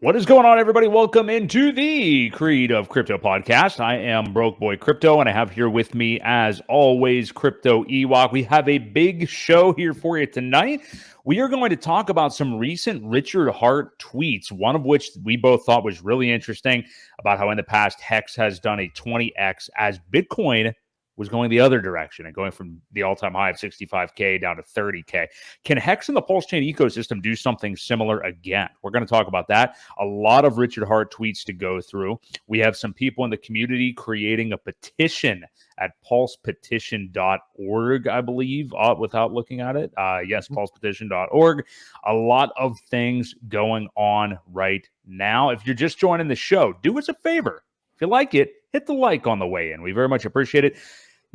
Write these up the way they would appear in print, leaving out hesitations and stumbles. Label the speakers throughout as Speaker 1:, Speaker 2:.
Speaker 1: What is going on, everybody? Welcome into the Creed of Crypto podcast. I am Boi Crypto, and I have here with me, as always, Crypto Ewok. We have a big show here for you tonight. We are going to talk about some recent Richard Heart tweets, one of which we both thought was really interesting, about how in the past HEX has done a 20x as Bitcoin was going the other direction and going from the all-time high of 65K down to 30K. Can HEX and the PulseChain ecosystem do something similar again? We're going to talk about that. A lot of Richard Heart tweets to go through. We have some people in the community creating a petition at pulsepetition.org, I believe, without looking at it. Yes, pulsepetition.org. A lot of things going on right now. If you're just joining the show, do us a favor. If you like it, hit the like on the way in. We very much appreciate it.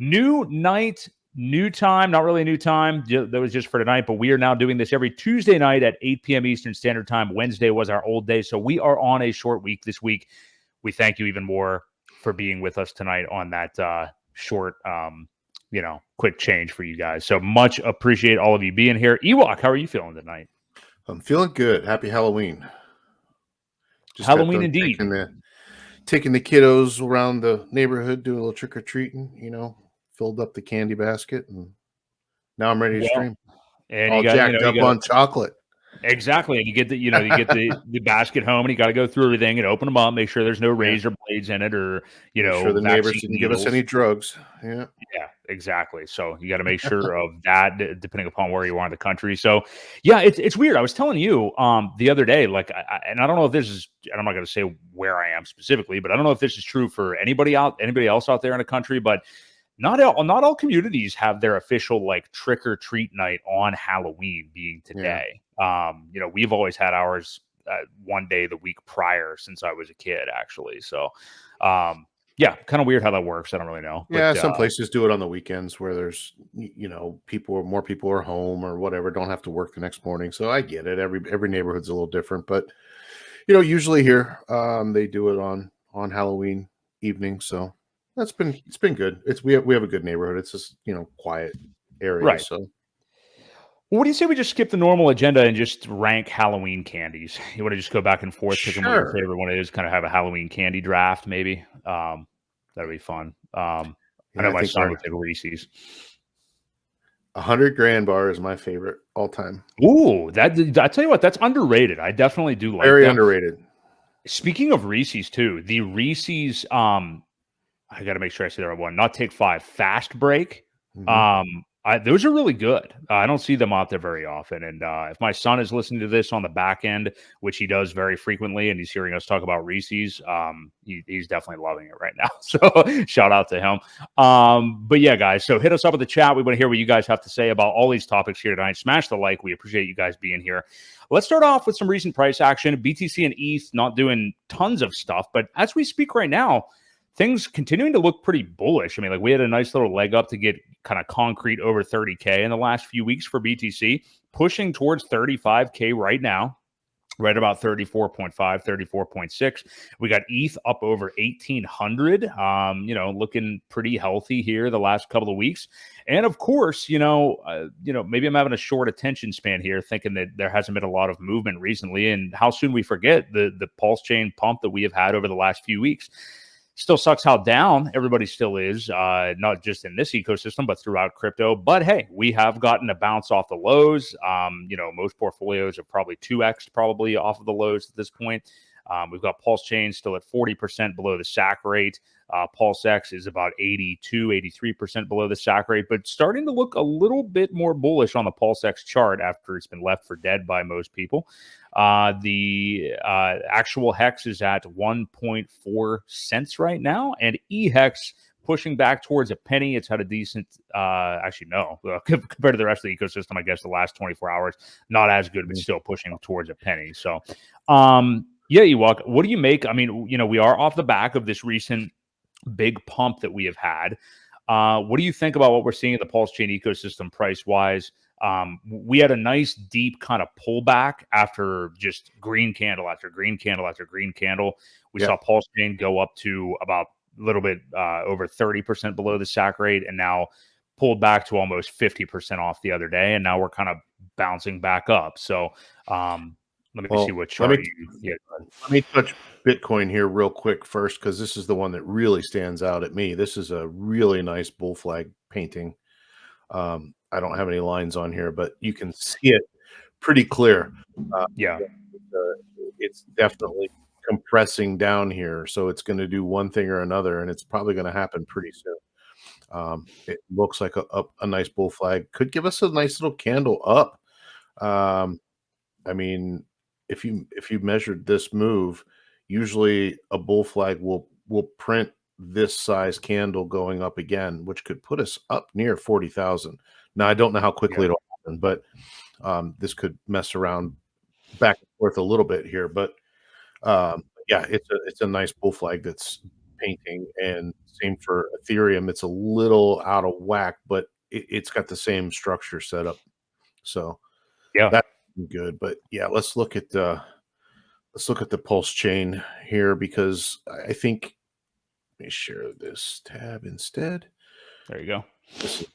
Speaker 1: New night, new time, not really a new time. That was just for tonight, but we are now doing this every Tuesday night at 8 p.m. Eastern Standard Time. Wednesday was our old day, so we are on a short week this week. We thank you even more for being with us tonight on that short, quick change for you guys. So much appreciate all of you being here. Ewok, how are you feeling tonight?
Speaker 2: I'm feeling good. Happy Halloween.
Speaker 1: Just Halloween indeed.
Speaker 2: Taking the kiddos around the neighborhood, doing a little trick-or-treating, filled up the candy basket, and now I'm ready to stream.
Speaker 1: And
Speaker 2: all jacked up on chocolate.
Speaker 1: Exactly. And you get the the basket home, and you got to go through everything and open them up, make sure there's no razor blades in it, or
Speaker 2: make sure the neighbors didn't give us any drugs. Yeah,
Speaker 1: exactly. So you got to make sure of that, depending upon where you are in the country. So yeah, it's weird. I was telling you the other day, like, and I don't know if this is, and I'm not going to say where I am specifically, but I don't know if this is true for anybody else out there in the country, but not all communities have their official like trick or treat night on Halloween being today. Yeah. We've always had ours one day the week prior since I was a kid, actually. So, kind of weird how that works. I don't really know.
Speaker 2: Yeah, but, some places do it on the weekends where there's, more people are home or whatever, don't have to work the next morning. So I get it. Every neighborhood's a little different, but usually here they do it on Halloween evening. So. It's been good. We have a good neighborhood. It's just quiet area.
Speaker 1: Right.
Speaker 2: So,
Speaker 1: well, what do you say we just skip the normal agenda and just rank Halloween candies? You want to just go back and forth, picking what your favorite one is, kind of have a Halloween candy draft, maybe. That'd be fun. I know my son would take Reese's.
Speaker 2: 100 grand bar is my favorite all time.
Speaker 1: Ooh, I tell you what, that's underrated. I definitely do like
Speaker 2: very underrated.
Speaker 1: Speaking of Reese's too, the Reese's I got to make sure I say the right one. Not Take 5, Fast Break. Mm-hmm. Those are really good. I don't see them out there very often. And if my son is listening to this on the back end, which he does very frequently, and he's hearing us talk about Reese's, he's definitely loving it right now. So shout out to him. But yeah, guys, so hit us up in the chat. We want to hear what you guys have to say about all these topics here tonight. Smash the like. We appreciate you guys being here. Let's start off with some recent price action. BTC and ETH not doing tons of stuff, but as we speak right now, things continuing to look pretty bullish. I mean, like we had a nice little leg up to get kind of concrete over 30K in the last few weeks for BTC, pushing towards 35K right now, right about 34.5, 34.6. We got ETH up over 1,800, looking pretty healthy here the last couple of weeks. And of course, maybe I'm having a short attention span here, thinking that there hasn't been a lot of movement recently, and how soon we forget the PulseChain pump that we have had over the last few weeks. Still sucks how down everybody still is, not just in this ecosystem, but throughout crypto. But hey, we have gotten a bounce off the lows. Most portfolios are probably 2x probably off of the lows at this point. We've got PulseChain still at 40% below the SAC rate. PulseX is about 83% below the SAC rate, but starting to look a little bit more bullish on the PulseX chart after it's been left for dead by most people. The actual HEX is at 1.4 cents right now, and EHEX pushing back towards a penny. It's had a decent, compared to the rest of the ecosystem, I guess the last 24 hours, not as good, but still pushing towards a penny. So, Ewok, what do you make? I mean, we are off the back of this recent big pump that we have had. What do you think about what we're seeing in the PulseChain ecosystem price-wise? We had a nice deep kind of pullback after just green candle after green candle after green candle. We saw PulseChain go up to about a little bit over 30% below the SAC rate, and now pulled back to almost 50% off the other day. And now we're kind of bouncing back up. So Let me see
Speaker 2: Well,
Speaker 1: what chart you. Yeah.
Speaker 2: let me touch Bitcoin here real quick first, because this is the one that really stands out at me. This is a really nice bull flag painting. I don't have any lines on here, but you can see it pretty clear.
Speaker 1: Yeah.
Speaker 2: It's definitely compressing down here, so it's going to do one thing or another, and it's probably going to happen pretty soon. It looks like a nice bull flag could give us a nice little candle up. Um, I mean, if you measured this move, usually a bull flag will print this size candle going up again, which could put us up near 40,000. Now, I don't know how quickly
Speaker 1: Yeah.
Speaker 2: it'll happen, but this could mess around back and forth a little bit here. But yeah, it's a nice bull flag that's painting, and same for Ethereum. It's a little out of whack, but it's got the same structure set up. So
Speaker 1: Yeah.
Speaker 2: that's good. But yeah, let's look at the pulse chain here, because I think, let me share this tab instead.
Speaker 1: There you go.
Speaker 2: This is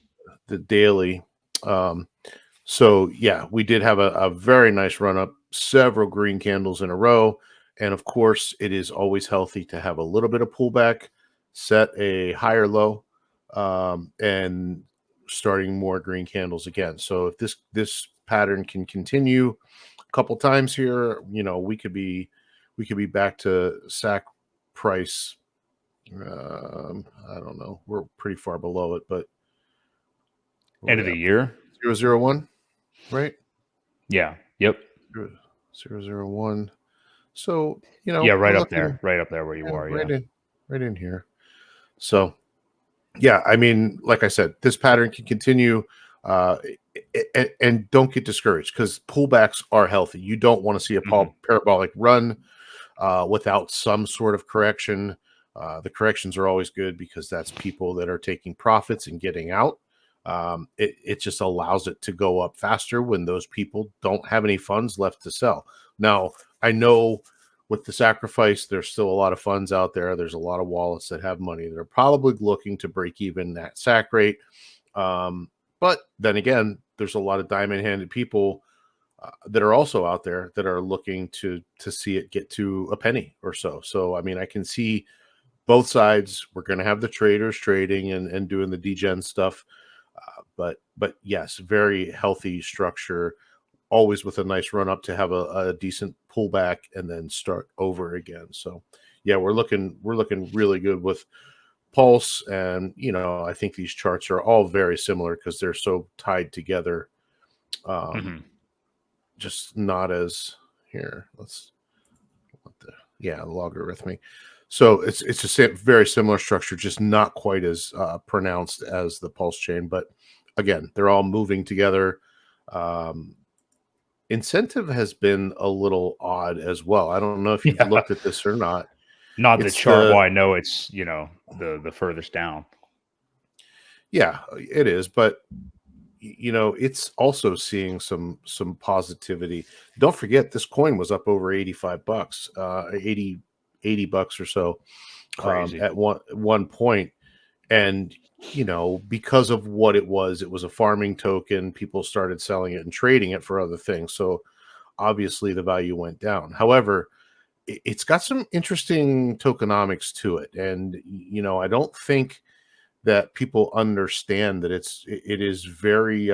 Speaker 2: the daily. Um, so yeah, we did have a very nice run up, several green candles in a row. And of course, it is always healthy to have a little bit of pullback, set a higher low, and starting more green candles again. So if this pattern can continue a couple times here, we could be back to SAC price. I don't know. We're pretty far below it, but
Speaker 1: End of the year.
Speaker 2: 001, right?
Speaker 1: Yeah. Yep.
Speaker 2: 001. So,
Speaker 1: Yeah.
Speaker 2: we're
Speaker 1: Right up
Speaker 2: looking,
Speaker 1: there. Right up there where you
Speaker 2: yeah,
Speaker 1: are. Yeah.
Speaker 2: right in here. So, yeah, I mean, like I said, this pattern can continue, and don't get discouraged, because pullbacks are healthy. You don't want to see a parabolic run without some sort of correction. The corrections are always good, because that's people that are taking profits and getting out. It just allows it to go up faster when those people don't have any funds left to sell. Now, I know with the sacrifice, there's still a lot of funds out there. There's a lot of wallets that have money that are probably looking to break even that sac rate. But then again, there's a lot of diamond-handed people that are also out there that are looking to see it get to a penny or so. So, I mean, I can see both sides. We're going to have the traders trading and doing the degen stuff. But yes, very healthy structure, always with a nice run up to have a decent pullback and then start over again. So yeah, we're looking really good with Pulse. And I think these charts are all very similar because they're so tied together. Just not as here. Logarithmic. So it's a very similar structure, just not quite as pronounced as the Pulse chain. But again, they're all moving together. Incentive has been a little odd as well. I don't know if you've looked at this or not.
Speaker 1: Not the chart. Well, I know it's the furthest down.
Speaker 2: Yeah, it is, but it's also seeing some positivity. Don't forget, this coin was up over $85, 80 bucks or so,
Speaker 1: Crazy.
Speaker 2: at one point. And because of what it was a farming token. People started selling it and trading it for other things, so obviously the value went down. However, it's got some interesting tokenomics to it, and I don't think that people understand that it is very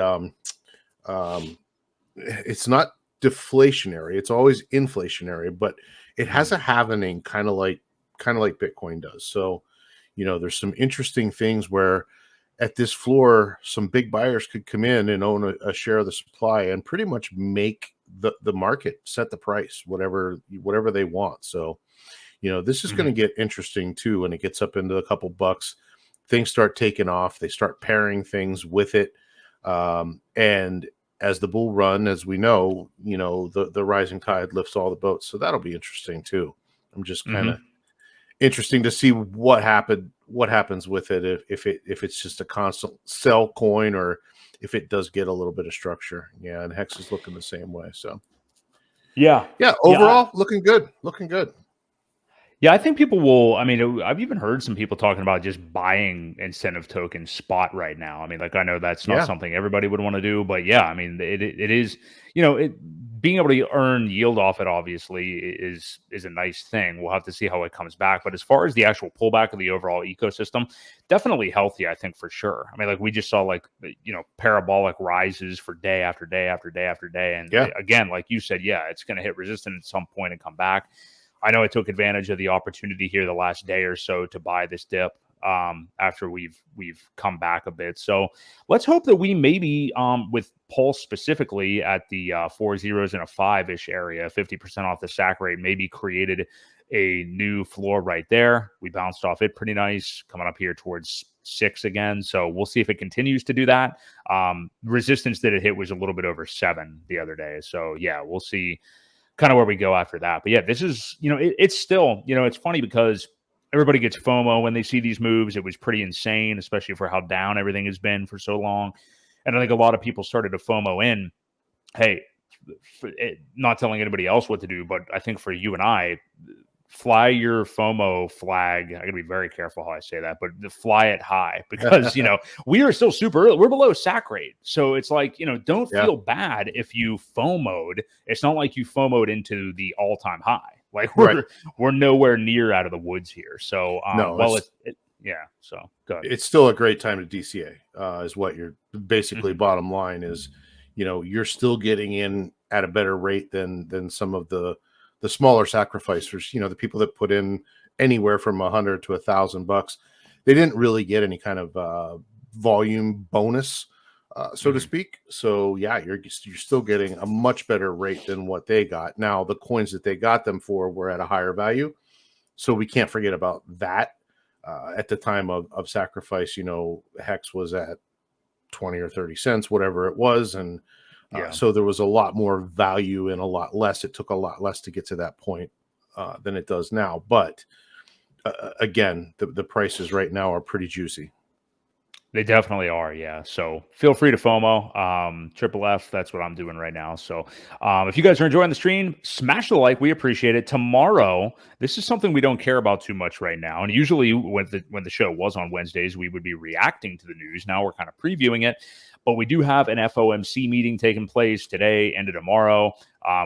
Speaker 2: it's not deflationary. It's always inflationary, but it has a halvening, kind of like Bitcoin does. So there's some interesting things where at this floor, some big buyers could come in and own a share of the supply and pretty much make the market set the price, whatever they want. So this is going to get interesting too when it gets up into a couple bucks. Things start taking off. They start pairing things with it. And as the bull run, as we know, the rising tide lifts all the boats. So that'll be interesting too. I'm just kind of interesting to see what happens with it, if it's just a constant sell coin, or if it does get a little bit of structure. Yeah, and HEX is looking the same way. So yeah, overall looking good.
Speaker 1: Yeah, I think people will. I mean, I've even heard some people talking about just buying incentive token spot right now. I mean, like, I know that's not something everybody would want to do, but yeah, I mean, it is, being able to earn yield off it obviously is a nice thing. We'll have to see how it comes back. But as far as the actual pullback of the overall ecosystem, definitely healthy, I think, for sure. I mean, like we just saw like, parabolic rises for day after day after day after day. And again, like you said, it's going to hit resistance at some point and come back. I know I took advantage of the opportunity here the last day or so to buy this dip after we've come back a bit. So let's hope that we maybe with Pulse specifically at the 4 zeros and a 5-ish area, 50% off the sack rate, maybe created a new floor right there. We bounced off it pretty nice, coming up here towards 6 again. So we'll see if it continues to do that. Resistance that it hit was a little bit over 7 the other day. So we'll see kind of where we go after that. But this is, it's still, it's funny because everybody gets FOMO when they see these moves. It was pretty insane, especially for how down everything has been for so long. And I think a lot of people started to FOMO in, hey, not telling anybody else what to do, but I think for you and I, fly your FOMO flag. I got to be very careful how I say that, but fly it high because, we are still super early. We're below sack rate. So it's like, don't feel bad if you FOMO'd. It's not like you FOMO'd into the all-time high. Like we're nowhere near out of the woods here. So, so go ahead.
Speaker 2: It's still a great time to DCA is what you're basically bottom line is, you're still getting in at a better rate than some of the smaller sacrificers, the people that put in anywhere from $100 to $1,000. They didn't really get any kind of volume bonus, so to speak. So you're still getting a much better rate than what they got. Now the coins that they got them for were at a higher value, so we can't forget about that. At the time of sacrifice, HEX was at 20 or 30 cents, whatever it was, and so there was a lot more value and a lot less. It took a lot less to get to that point than it does now. But again, the prices right now are pretty juicy.
Speaker 1: They definitely are, yeah. So feel free to FOMO. Triple F, that's what I'm doing right now. So if you guys are enjoying the stream, smash the like. We appreciate it. Tomorrow, this is something we don't care about too much right now. And usually when the show was on Wednesdays, we would be reacting to the news. Now we're kind of previewing it. But we do have an FOMC meeting taking place today and tomorrow.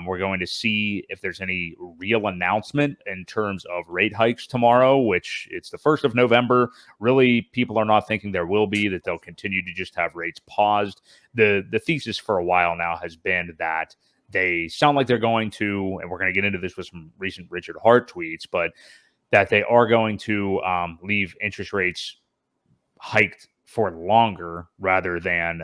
Speaker 1: We're going to see if there's any real announcement in terms of rate hikes tomorrow, which it's the 1st of November. Really, people are not thinking there will be, that they'll continue to just have rates paused. The thesis for a while now has been that they sound like they're going to, and we're going to get into this with some recent Richard Hart tweets, but that they are going to leave interest rates hiked for longer rather than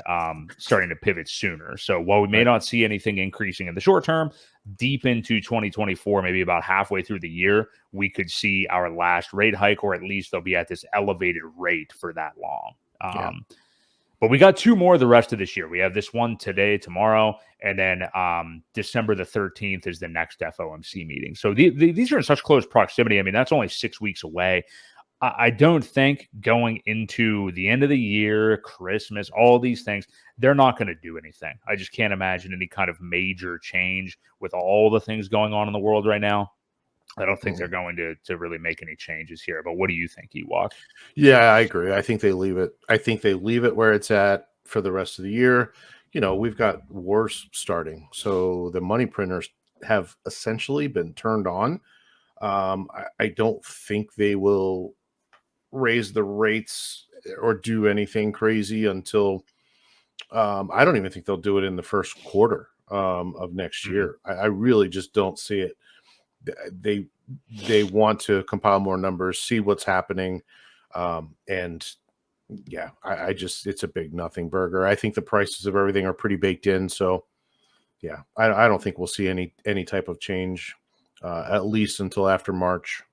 Speaker 1: starting to pivot sooner. So while we may not see anything increasing in the short term, deep into 2024, maybe about halfway through the year, we could see our last rate hike, or at least they'll be at this elevated rate for that long. But we got 2 more the rest of this year. We have this one today, tomorrow, and then December the 13th is the next FOMC meeting. So these are in such close proximity. I mean, that's only 6 weeks away. I don't think going into the end of the year, Christmas, all these things, they're not going to do anything. I just can't imagine any kind of major change with all the things going on in the world right now. I don't think they're going to really make any changes here. But what do you think, Ewok?
Speaker 2: Yeah, I agree. I think they leave it. I think they leave it where it's at for the rest of the year. We've got wars starting. So the money printers have essentially been turned on. I don't think they will raise the rates or do anything crazy until I don't even think they'll do it in the first quarter of next year. I really just don't see it. They want to compile more numbers, see what's happening, and I just, it's a big nothing burger. I think the prices of everything are pretty baked in, so I don't think we'll see any type of change at least until after March.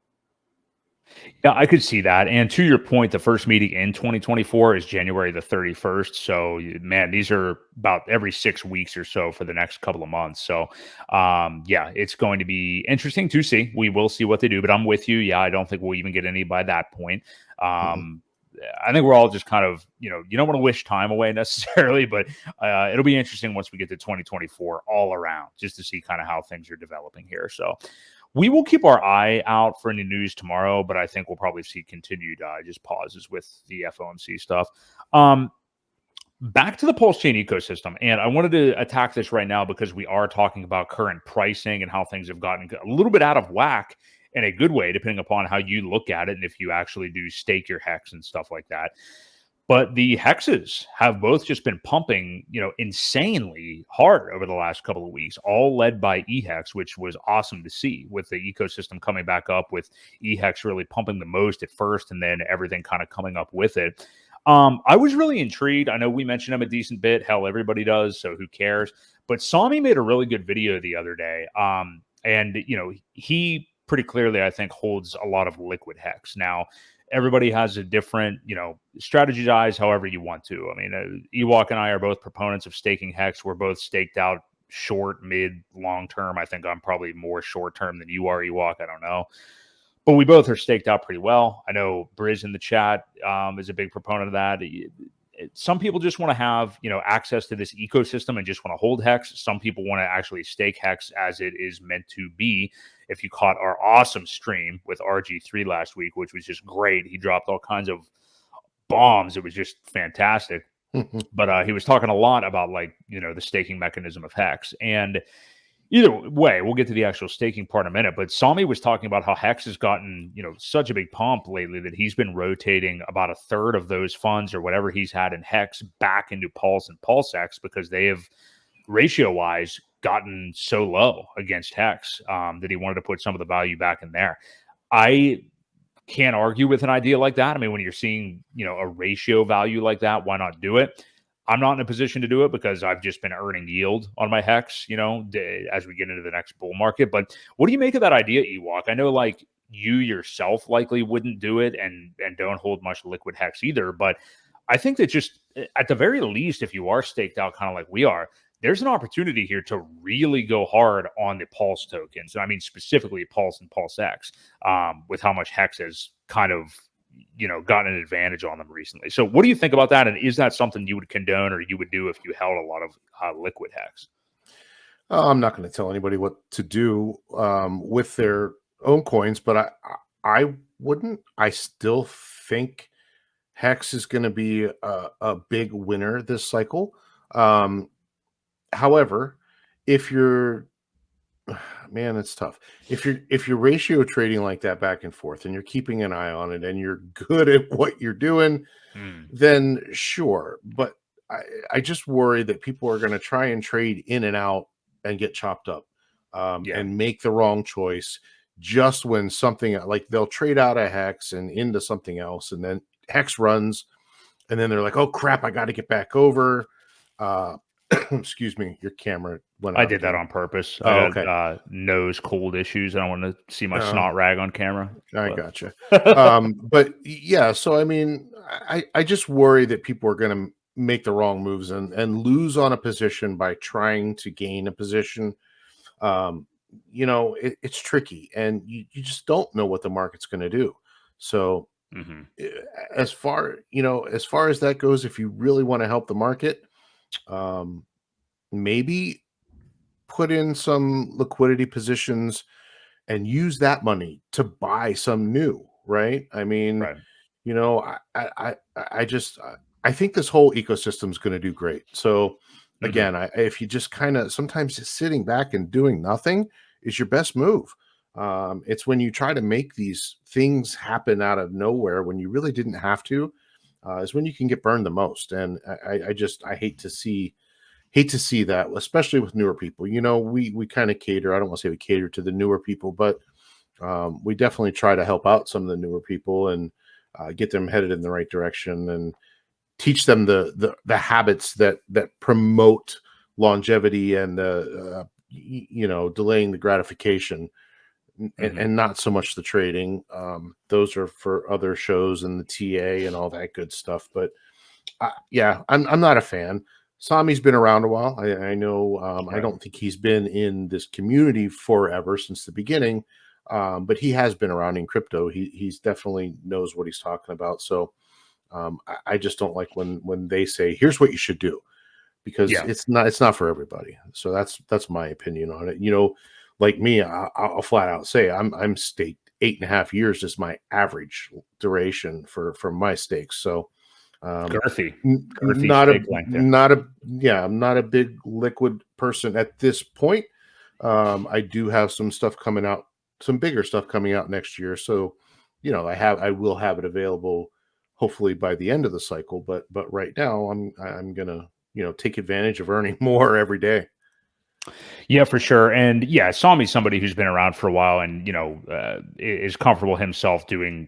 Speaker 1: Yeah, I could see that. And to your point, the first meeting in 2024 is January the 31st. So, man, these are about every 6 weeks or so for the next couple of months. So, it's going to be interesting to see. We will see what they do, but I'm with you. Yeah, I don't think we'll even get any by that point. I think we're all just kind of, you don't want to wish time away necessarily, but it'll be interesting once we get to 2024 all around, just to see kind of how things are developing here. So we will keep our eye out for any news tomorrow, but I think we'll probably see continued just pauses with the FOMC stuff. Back to the PulseChain ecosystem, and I wanted to attack this right now because we are talking about current pricing and how things have gotten a little bit out of whack in a good way, depending upon how you look at it and if you actually do stake your HEX and stuff like that. But the hexes have both just been pumping, insanely hard over the last couple of weeks, all led by EHEX, which was awesome to see with the ecosystem coming back up, with EHEX really pumping the most at first and then everything kind of coming up with it. I was really intrigued. I know we mentioned him a decent bit. Hell, everybody does, so who cares? But Sami made a really good video the other day. And he pretty clearly, I think, holds a lot of liquid HEX. Now, everybody has a different, strategize however you want to. I mean, Ewok and I are both proponents of staking HEX. We're both staked out short, mid, long term. I think I'm probably more short term than you are, Ewok. I don't know. But we both are staked out pretty well. I know Briz in the chat is a big proponent of that. Some people just want to have, access to this ecosystem and just want to hold HEX. Some people want to actually stake HEX as it is meant to be. If you caught our awesome stream with RG3 last week, which was just great, he dropped all kinds of bombs. It was just fantastic. But he was talking a lot about the staking mechanism of HEX. And either way, we'll get to the actual staking part in a minute, but Sami was talking about how HEX has gotten, such a big pump lately that he's been rotating about a third of those funds or whatever he's had in HEX back into Pulse and PulseX because they have ratio-wise gotten so low against HEX that he wanted to put some of the value back in there. I can't argue with an idea like that. I mean, when you're seeing, a ratio value like that, why not do it? I'm not in a position to do it because I've just been earning yield on my HEX, as we get into the next bull market. But what do you make of that idea, Ewok? I know you yourself likely wouldn't do it and don't hold much liquid HEX either. But I think that just at the very least, if you are staked out kind of like we are, there's an opportunity here to really go hard on the Pulse tokens. I mean, specifically Pulse and PulseX, with how much HEX has kind of gotten an advantage on them recently. So what do you think about that? And is that something you would condone or you would do if you held a lot of liquid HEX?
Speaker 2: I'm not going to tell anybody what to do with their own coins, but I wouldn't. I still think HEX is going to be a big winner this cycle. However, if you're man, it's tough. If you're ratio trading like that back and forth and you're keeping an eye on it and you're good at what you're doing, then sure. But I just worry that people are going to try and trade in and out and get chopped up and make the wrong choice just when something like they'll trade out of HEX and into something else, and then HEX runs, and then they're like, oh crap, I got to get back over. Excuse me, your camera went out.
Speaker 1: I did that on purpose.
Speaker 2: Oh,
Speaker 1: I
Speaker 2: okay.
Speaker 1: had nose cold issues. I don't want to see my snot rag on camera.
Speaker 2: I gotcha. But yeah, so I mean, I just worry that people are going to make the wrong moves and lose on a position by trying to gain a position. It's tricky, and you just don't know what the market's going to do. So as far as that goes, if you really want to help the market, maybe put in some liquidity positions and use that money to buy some new, right? I mean,
Speaker 1: Right.
Speaker 2: I think this whole ecosystem is going to do great. So again, if you just kind of sometimes just sitting back and doing nothing is your best move. It's when you try to make these things happen out of nowhere when you really didn't have to, is when you can get burned the most. And I hate to see that, especially with newer people. We kind of cater. I don't want to say we cater to the newer people, but we definitely try to help out some of the newer people and get them headed in the right direction and teach them the habits that promote longevity and delaying the gratification and not so much the trading. Those are for other shows and the TA and all that good stuff. But I'm not a fan. Sami's been around a while. I know. I don't think he's been in this community forever since the beginning, but he has been around in crypto. He's definitely knows what he's talking about. So I just don't like when they say, "Here's what you should do," because it's not for everybody. So that's my opinion on it. Like me, I'll flat out say I'm staked 8.5 years is my average duration for my stakes. So
Speaker 1: Girthy,
Speaker 2: Not a
Speaker 1: steak length there.
Speaker 2: not a big liquid person at this point. I do have some stuff coming out, some bigger stuff coming out next year. So, I will have it available hopefully by the end of the cycle. But right now I'm gonna, take advantage of earning more every day.
Speaker 1: Yeah, for sure. And yeah, saw me somebody who's been around for a while and, is comfortable himself doing,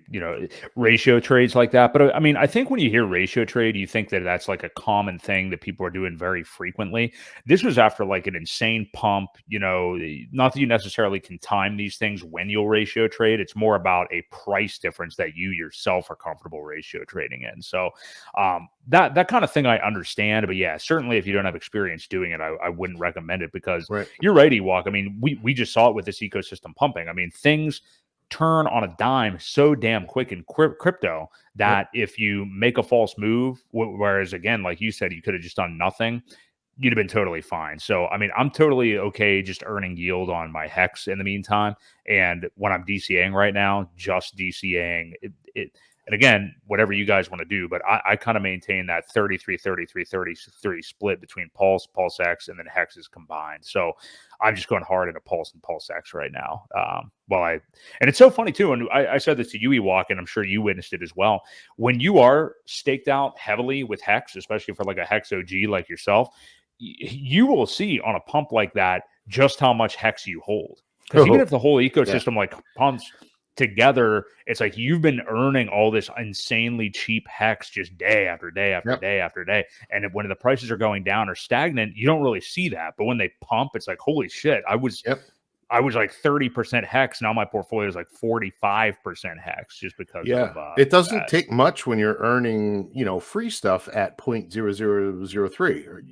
Speaker 1: ratio trades like that. But I mean, I think when you hear ratio trade, you think that that's like a common thing that people are doing very frequently. This was after like an insane pump, not that you necessarily can time these things when you'll ratio trade. It's more about a price difference that you yourself are comfortable ratio trading in. So that kind of thing I understand. But yeah, certainly if you don't have experience doing it, I wouldn't recommend it because
Speaker 2: Right.
Speaker 1: you're right, Ewok. I mean, we just saw it with this ecosystem pumping. I mean, things turn on a dime so damn quick in crypto that if you make a false move, whereas again, like you said, you could have just done nothing, you'd have been totally fine. So, I mean, I'm totally okay just earning yield on my HEX in the meantime. And when I'm DCAing right now, just DCAing it. And again, whatever you guys want to do, but I kind of maintain that 33, 33, 33 split between PulseX, and then hexes combined. So I'm just going hard into Pulse and PulseX right now. And it's so funny too. And I said this to you, Ewok, and I'm sure you witnessed it as well. When you are staked out heavily with HEX, especially for like a HEX OG like yourself, you will see on a pump like that just how much HEX you hold. Because even if the whole ecosystem like pumps together, it's like you've been earning all this insanely cheap HEX just day after day after day after day. And when the prices are going down or stagnant, you don't really see that. But when they pump, it's like, holy shit, I was like 30% HEX. Now my portfolio is like 45% HEX just because of
Speaker 2: it doesn't take much when you're earning, free stuff at 0.0003 or,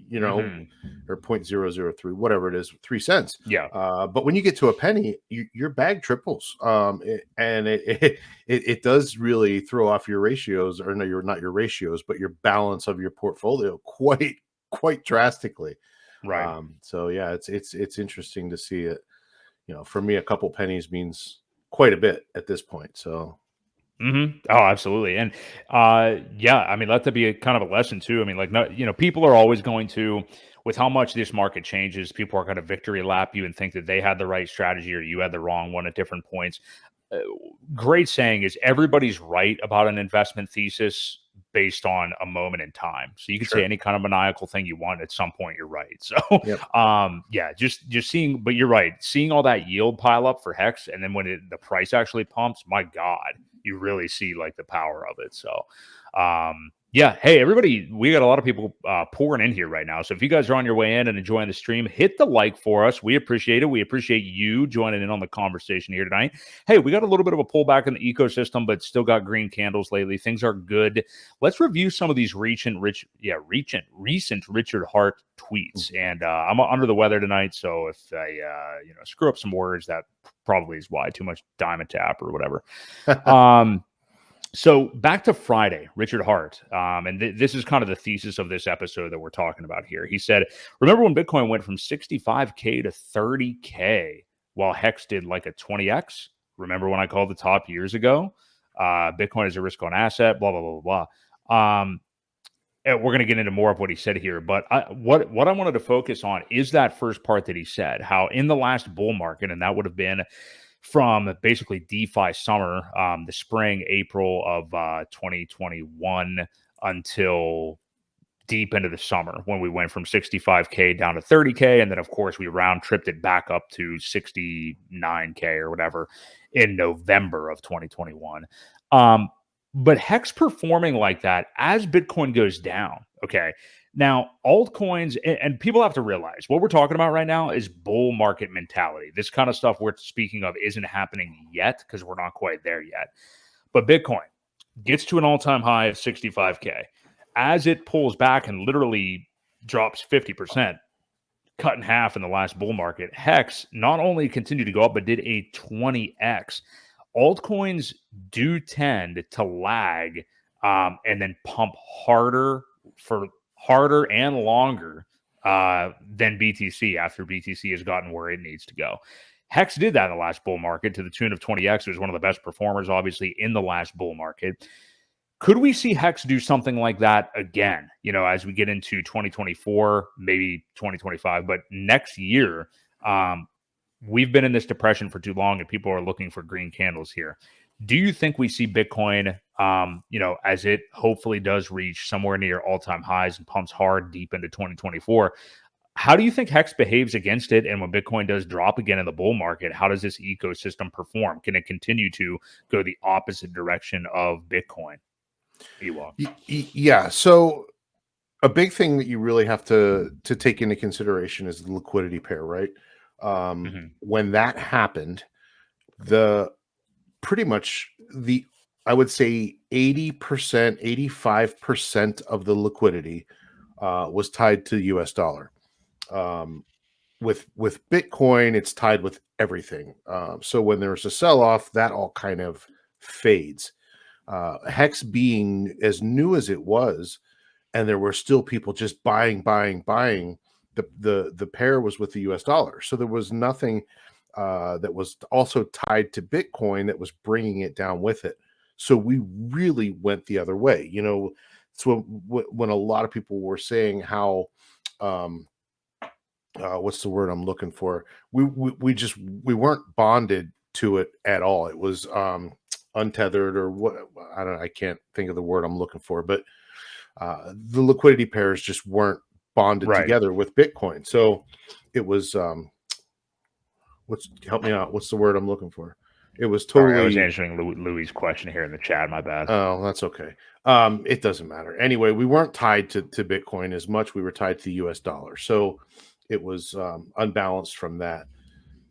Speaker 2: or 0.003, whatever it is, 3 cents.
Speaker 1: Yeah.
Speaker 2: But when you get to a penny, your bag triples. And it does really throw off your ratios, or no, not your ratios, but your balance of your portfolio quite drastically.
Speaker 1: Right.
Speaker 2: So yeah, it's interesting to see it. For me, a couple pennies means quite a bit at this point. So,
Speaker 1: Oh, absolutely. And I mean, let that be a kind of a lesson too. I mean, like, people are always going to, with how much this market changes, people are going to victory lap you and think that they had the right strategy or you had the wrong one at different points. Great saying is everybody's right about an investment thesis based on a moment in time. So you can say any kind of maniacal thing you want. At some point, you're right. So, just seeing, but you're right. Seeing all that yield pile up for HEX, and then when the price actually pumps, my God, you really see like the power of it. So, hey, everybody, we got a lot of people pouring in here right now. So if you guys are on your way in and enjoying the stream, hit the like for us. We appreciate it. We appreciate you joining in on the conversation here tonight. Hey, we got a little bit of a pullback in the ecosystem, but still got green candles lately. Things are good. Let's review some of these recent Richard Hart tweets. And I'm under the weather tonight, so if I screw up some words, that probably is why. Too much Diamond Tap or whatever. So back to Friday, Richard Hart, and this is kind of the thesis of this episode that we're talking about here. He said, remember when Bitcoin went from 65K to 30K while HEX did like a 20X? Remember when I called the top years ago? Bitcoin is a risk-on asset, blah, blah, blah, blah, blah. And we're going to get into more of what he said here, but what I wanted to focus on is that first part that he said, how in the last bull market, and that would have been from basically DeFi summer, the spring, April of 2021 until deep into the summer when we went from 65K down to 30K. And then, of course, we round tripped it back up to 69K or whatever in November of 2021. But HEX performing like that as Bitcoin goes down. Okay. Now, altcoins, and people have to realize what we're talking about right now is bull market mentality. This kind of stuff we're speaking of isn't happening yet because we're not quite there yet. But Bitcoin gets to an all-time high of 65K. As it pulls back and literally drops 50%, cut in half in the last bull market, HEX not only continued to go up, but did a 20X. Altcoins do tend to lag and then pump harder and longer than BTC after BTC has gotten where it needs to go. HEX did that in the last bull market to the tune of 20X. It was one of the best performers, obviously, in the last bull market. Could we see HEX do something like that again, as we get into 2024, maybe 2025, but next year, we've been in this depression for too long and people are looking for green candles here. Do you think we see Bitcoin, as it hopefully does reach somewhere near all-time highs and pumps hard deep into 2024? How do you think HEX behaves against it? And when Bitcoin does drop again in the bull market, how does this ecosystem perform? Can it continue to go the opposite direction of Bitcoin? Ewok.
Speaker 2: Yeah. So a big thing that you really have to take into consideration is the liquidity pair, right? When that happened, I would say 80%, 85% of the liquidity was tied to the US dollar. With Bitcoin, it's tied with everything. So when there's a sell-off, that all kind of fades. HEX being as new as it was, and there were still people just buying. The pair was with the US dollar, so there was nothing that was also tied to Bitcoin that was bringing it down with it. So we really went the other way. So when a lot of people were saying how, what's the word I'm looking for? We weren't bonded to it at all. It was untethered, or what? I can't think of the word I'm looking for, but the liquidity pairs just weren't bonded together with Bitcoin. So it was help me out. What's the word I'm looking for? It was totally.
Speaker 1: I was answering Louis' question here in the chat. My bad.
Speaker 2: Oh, that's okay. It doesn't matter. Anyway, we weren't tied to Bitcoin as much. We were tied to the US dollar. So it was unbalanced from that.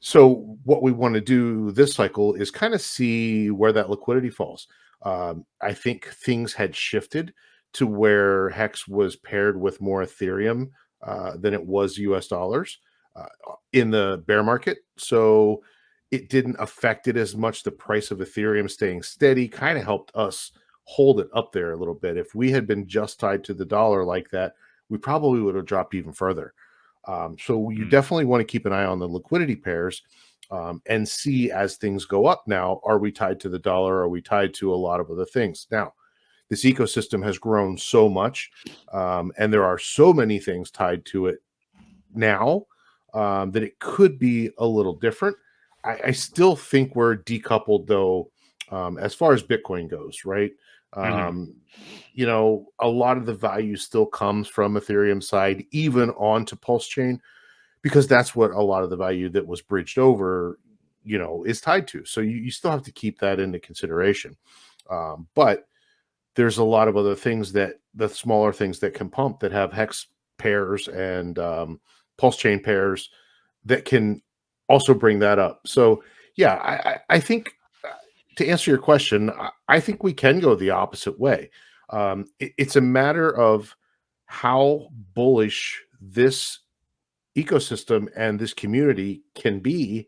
Speaker 2: So what we want to do this cycle is kind of see where that liquidity falls. I think things had shifted to where HEX was paired with more Ethereum than it was US dollars in the bear market. So it didn't affect it as much. The price of Ethereum staying steady kind of helped us hold it up there a little bit. If we had been just tied to the dollar like that, we probably would have dropped even further. So you definitely want to keep an eye on the liquidity pairs and see as things go up now, are we tied to the dollar? Are we tied to a lot of other things? Now, this ecosystem has grown so much and there are so many things tied to it now that it could be a little different. I still think we're decoupled, though, as far as Bitcoin goes, right? A lot of the value still comes from Ethereum side, even onto PulseChain, because that's what a lot of the value that was bridged over, is tied to. So you still have to keep that into consideration. But there's a lot of other things the smaller things that can pump that have HEX pairs and PulseChain pairs that can also bring that up. So yeah, I think to answer your question, I think we can go the opposite way. It's a matter of how bullish this ecosystem and this community can be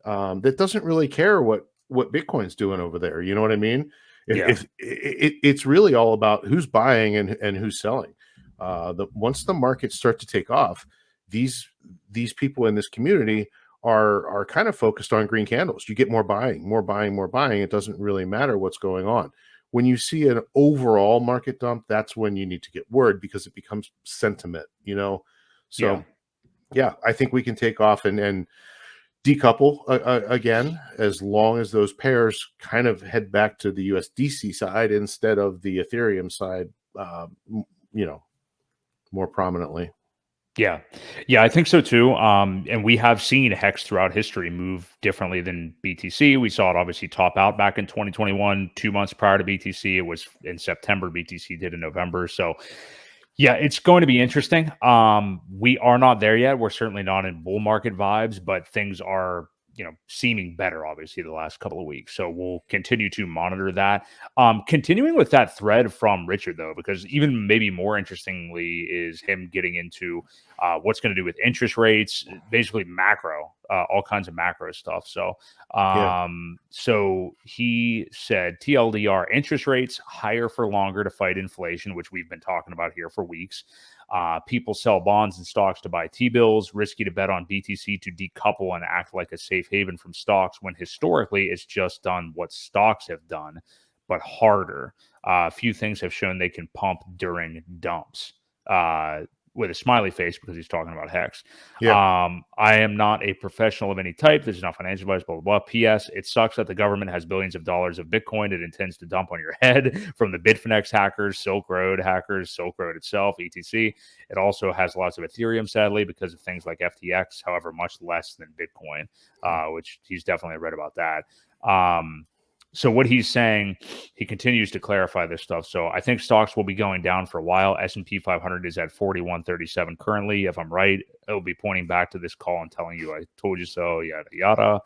Speaker 2: that doesn't really care what Bitcoin's doing over there. You know what I mean? If it's really all about who's buying and who's selling. Once the markets start to take off, these people in this community are kind of focused on green candles. You get more buying. It doesn't really matter what's going on. When you see an overall market dump, that's when you need to get worried, because it becomes sentiment, So yeah, I think we can take off and decouple again, as long as those pairs kind of head back to the USDC side instead of the Ethereum side, more prominently.
Speaker 1: Yeah, I think so too. And we have seen HEX throughout history move differently than BTC. We saw it obviously top out back in 2021, 2 months prior to BTC. It was in September. BTC did in November. So yeah, it's going to be interesting. We are not there yet. We're certainly not in bull market vibes, but things are, seeming better, obviously, the last couple of weeks. So we'll continue to monitor that. Continuing with that thread from Richard, though, because even maybe more interestingly is him getting into what's going to do with interest rates, basically macro, all kinds of macro stuff. So, so he said TLDR, interest rates higher for longer to fight inflation, which we've been talking about here for weeks. People sell bonds and stocks to buy T-bills, risky to bet on BTC to decouple and act like a safe haven from stocks when historically it's just done what stocks have done. but harder. A few things have shown they can pump during dumps. With a smiley face because he's talking about HEX.
Speaker 2: Yeah.
Speaker 1: I am not a professional of any type. This is not financial advice, blah, blah, blah. P.S. It sucks that the government has billions of dollars of Bitcoin it intends to dump on your head from the Bitfinex hackers, Silk Road hackers, Silk Road itself, etc. It also has lots of Ethereum, sadly, because of things like FTX, however, much less than Bitcoin, which he's definitely read about that. So what he's saying, he continues to clarify this stuff. So I think stocks will be going down for a while. S&P 500 is at 4137 currently. If I'm right, it'll be pointing back to this call and telling you I told you so, yada, yada.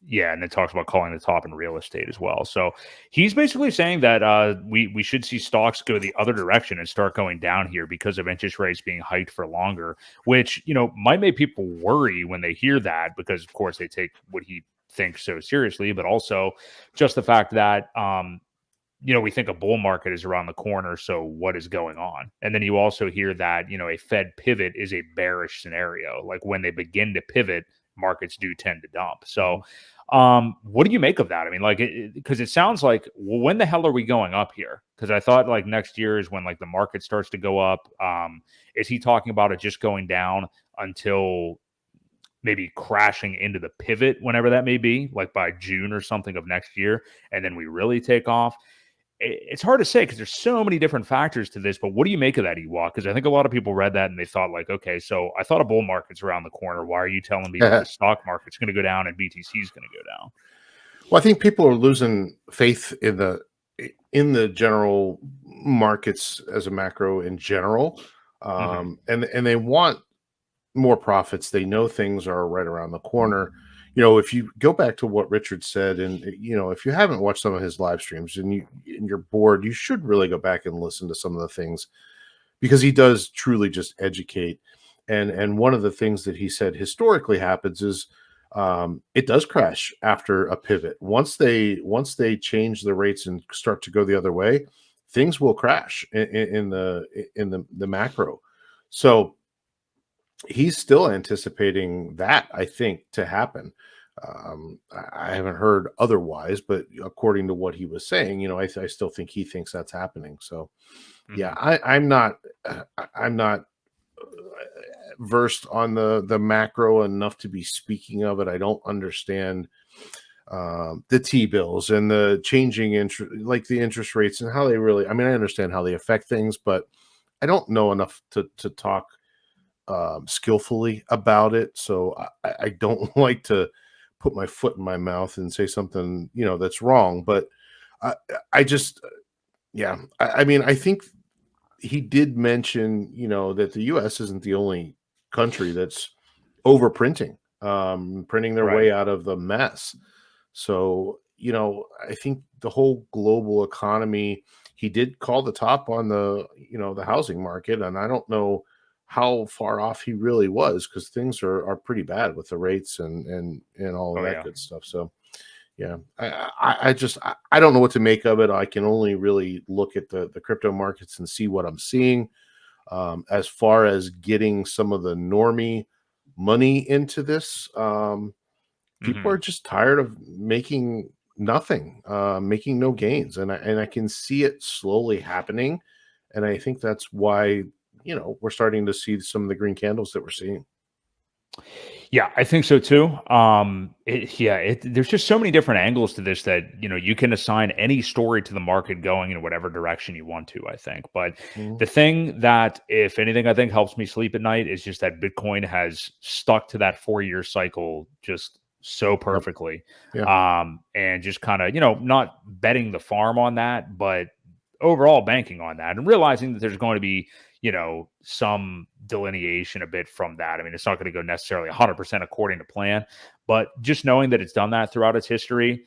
Speaker 1: Yeah, and it talks about calling the top in real estate as well. So he's basically saying that we should see stocks go the other direction and start going down here because of interest rates being hiked for longer, which, might make people worry when they hear that because, of course, they take what he thinks so seriously, but also just the fact that we think a bull market is around the corner. So what is going on? And then you also hear that a Fed pivot is a bearish scenario. Like when they begin to pivot, markets do tend to dump. So what do you make of that? I mean, because it sounds like, well, when the hell are we going up here? Because I thought like next year is when like the market starts to go up. Is he talking about it just going down until maybe crashing into the pivot whenever that may be, like by June or something of next year, and then we really take off? It's hard to say because there's so many different factors to this, but what do you make of that, Ewok? Because I think a lot of people read that and they thought like, okay, so I thought a bull market's around the corner. Why are you telling me that the stock market's going to go down and BTC is going to go down?
Speaker 2: Well, I think people are losing faith in the general markets as a macro in general, and they want more profits. They know things are right around the corner. If you go back to what Richard said, and if you haven't watched some of his live streams and you're bored, you should really go back and listen to some of the things because he does truly just educate. And one of the things that he said historically happens is it does crash after a pivot. Once they change the rates and start to go the other way, things will crash in the macro. So he's still anticipating that, I think, to happen. I haven't heard otherwise, but according to what he was saying, I still think he thinks that's happening. So, yeah, I'm not versed on the macro enough to be speaking of it. I don't understand the T-bills and the changing interest, like the interest rates and how they really. I mean, I understand how they affect things, but I don't know enough to talk skillfully about it. So I don't like to put my foot in my mouth and say something, that's wrong. But I just, I mean, I think he did mention, that the U.S. isn't the only country that's overprinting, printing their way out of the mess. So, I think the whole global economy, he did call the top on the housing market. And I don't know how far off he really was because things are pretty bad with the rates and all of that good stuff. So, yeah, I don't know what to make of it. I can only really look at the crypto markets and see what I'm seeing. As far as getting some of the normie money into this, people are just tired of making nothing, making no gains, and I can see it slowly happening, and I think that's why we're starting to see some of the green candles that we're seeing.
Speaker 1: Yeah, I think so too. There's just so many different angles to this that you can assign any story to the market going in whatever direction you want to. I think, but the thing that, if anything, I think helps me sleep at night is just that Bitcoin has stuck to that 4-year cycle just so perfectly, and just kind of not betting the farm on that, but overall banking on that and realizing that there's going to be some delineation a bit from that. I mean, it's not going to go necessarily 100% according to plan, but just knowing that it's done that throughout its history,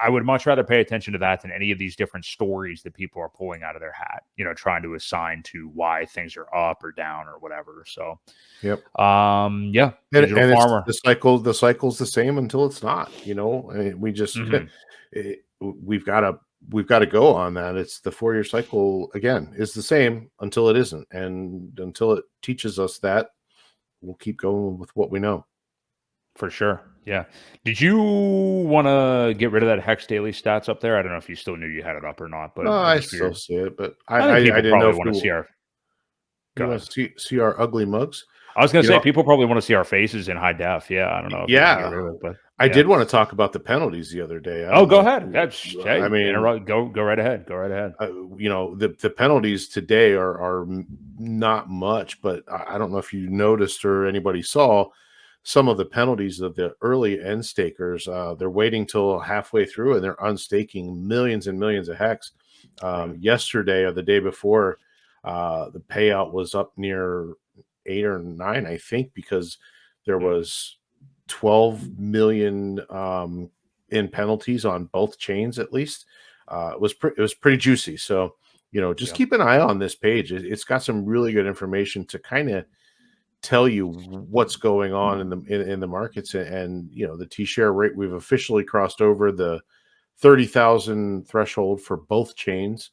Speaker 1: I would much rather pay attention to that than any of these different stories that people are pulling out of their hat, trying to assign to why things are up or down or whatever. So,
Speaker 2: digital
Speaker 1: farmer.
Speaker 2: The cycle's the same until it's not. We just we've got to go on that. It's the 4-year cycle again is the same until it isn't, and until it teaches us that, we'll keep going with what we know.
Speaker 1: For sure. Yeah. Did you want to get rid of that Hex daily stats up there? I don't know if you still knew you had it up or not, but
Speaker 2: No,
Speaker 1: I
Speaker 2: I
Speaker 1: just
Speaker 2: still
Speaker 1: figured.
Speaker 2: see it, but
Speaker 1: I think
Speaker 2: I
Speaker 1: people
Speaker 2: didn't know
Speaker 1: probably
Speaker 2: if
Speaker 1: want to see our.
Speaker 2: you
Speaker 1: Go
Speaker 2: want
Speaker 1: ahead.
Speaker 2: to see our ugly mugs.
Speaker 1: I was going to
Speaker 2: You
Speaker 1: say
Speaker 2: know,
Speaker 1: people probably want to see our faces in high def. Yeah, I don't know if you want to get
Speaker 2: yeah,
Speaker 1: rid of it, but
Speaker 2: I
Speaker 1: yeah.
Speaker 2: did want to talk about the penalties the other day. I
Speaker 1: Oh,
Speaker 2: don't
Speaker 1: go
Speaker 2: know if
Speaker 1: ahead.
Speaker 2: I
Speaker 1: Hey,
Speaker 2: mean,
Speaker 1: go right ahead. Go right ahead.
Speaker 2: the penalties today are not much, but I don't know if you noticed or anybody saw some of the penalties of the early end stakers. They're waiting till halfway through and they're unstaking millions and millions of hex.
Speaker 1: Right.
Speaker 2: Yesterday or the day before, the payout was up near 8 or 9, I think, because there was 12 million in penalties on both chains at least. It was pretty juicy. So just
Speaker 1: Yep.
Speaker 2: keep an eye on this page. It's got some really good information to kind of tell you what's going on in the markets, and the T-share rate. We've officially crossed over the 30,000 threshold for both chains.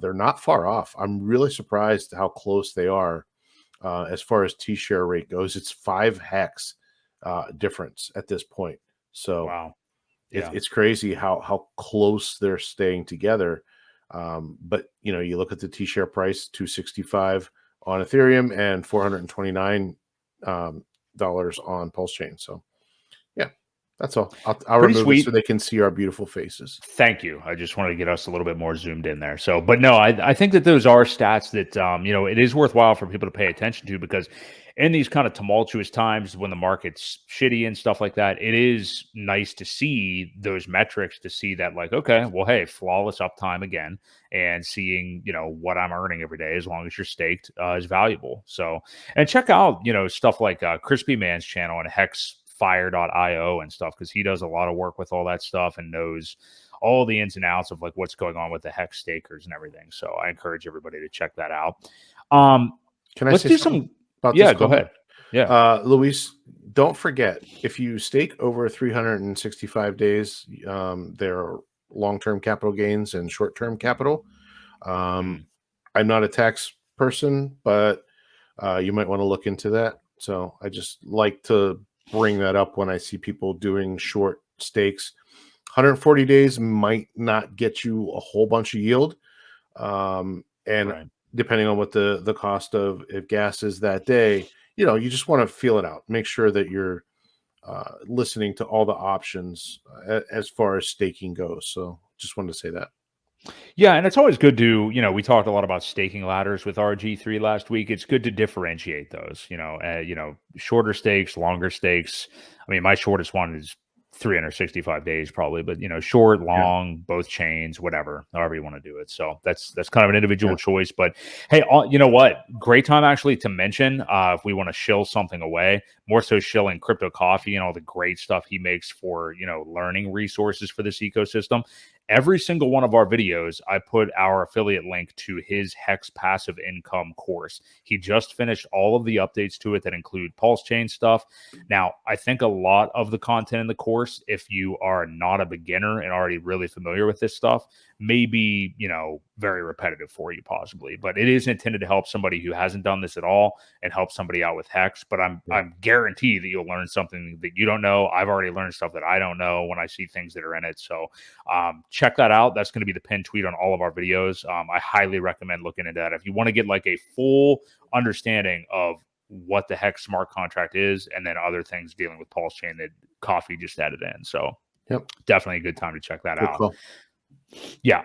Speaker 2: They're not far off. I'm really surprised how close they are as far as T-share rate goes. It's 5 hex difference at this point. So
Speaker 1: Wow. Yeah.
Speaker 2: it's crazy how close they're staying together. But you look at the T-share price, 265 on Ethereum and $429 dollars on PulseChain. So yeah, that's all. I'll
Speaker 1: Pretty
Speaker 2: remove it so
Speaker 1: sweet.
Speaker 2: they can see our beautiful faces.
Speaker 1: Thank you. I just wanted to get us a little bit more zoomed in there. So, but no, I think that those are stats that, it is worthwhile for people to pay attention to, because in these kind of tumultuous times when the market's shitty and stuff like that, it is nice to see those metrics, to see that, like, okay, well, hey, flawless uptime again, and seeing, what I'm earning every day, as long as you're staked, is valuable. So, and check out, stuff like Crispy Man's channel and hexfire.io and stuff, because he does a lot of work with all that stuff and knows all the ins and outs of like what's going on with the hex stakers and everything. So I encourage everybody to check that out.
Speaker 2: Can I
Speaker 1: Let's
Speaker 2: say
Speaker 1: do
Speaker 2: something
Speaker 1: some.
Speaker 2: about this
Speaker 1: Yeah, go
Speaker 2: comment?
Speaker 1: ahead. Yeah.
Speaker 2: Luis, don't forget, if you stake over 365 days, there are long-term capital gains and short-term capital.
Speaker 1: Mm,
Speaker 2: I'm not a tax person, but you might want to look into that. So I just like to bring that up when I see people doing short stakes. 140 days might not get you a whole bunch of yield. And
Speaker 1: right.
Speaker 2: depending on what the cost of if gas is that day, you just want to feel it out. Make sure that you're listening to all the options as far as staking goes. So just wanted to say that.
Speaker 1: Yeah, and it's always good to, we talked a lot about staking ladders with RG3 last week. It's good to differentiate those, shorter stakes, longer stakes. I mean, my shortest one is 365 days probably, but short,
Speaker 2: Yeah.
Speaker 1: long, both chains, whatever, however you want to do it. So that's kind of an individual
Speaker 2: Yeah.
Speaker 1: choice. But hey, you know what? Great time actually to mention, if we want to shill something away, more so shilling Crypto Coffee and all the great stuff he makes for, learning resources for this ecosystem. Every single one of our videos, I put our affiliate link to his Hex passive income course. He just finished all of the updates to it that include PulseChain stuff. Now, I think a lot of the content in the course, if you are not a beginner and already really familiar with this stuff, may be, very repetitive for you possibly. But it is intended to help somebody who hasn't done this at all and help somebody out with Hex. But I'm guaranteed that you'll learn something that you don't know. I've already learned stuff that I don't know when I see things that are in it. So check that out. That's going to be the pinned tweet on all of our videos. I highly recommend looking into that if you want to get like a full understanding of what the heck smart contract is, and then other things dealing with PulseChain that Coffee just added in. So definitely a good time to check that
Speaker 2: Good
Speaker 1: out.
Speaker 2: call.
Speaker 1: Yeah.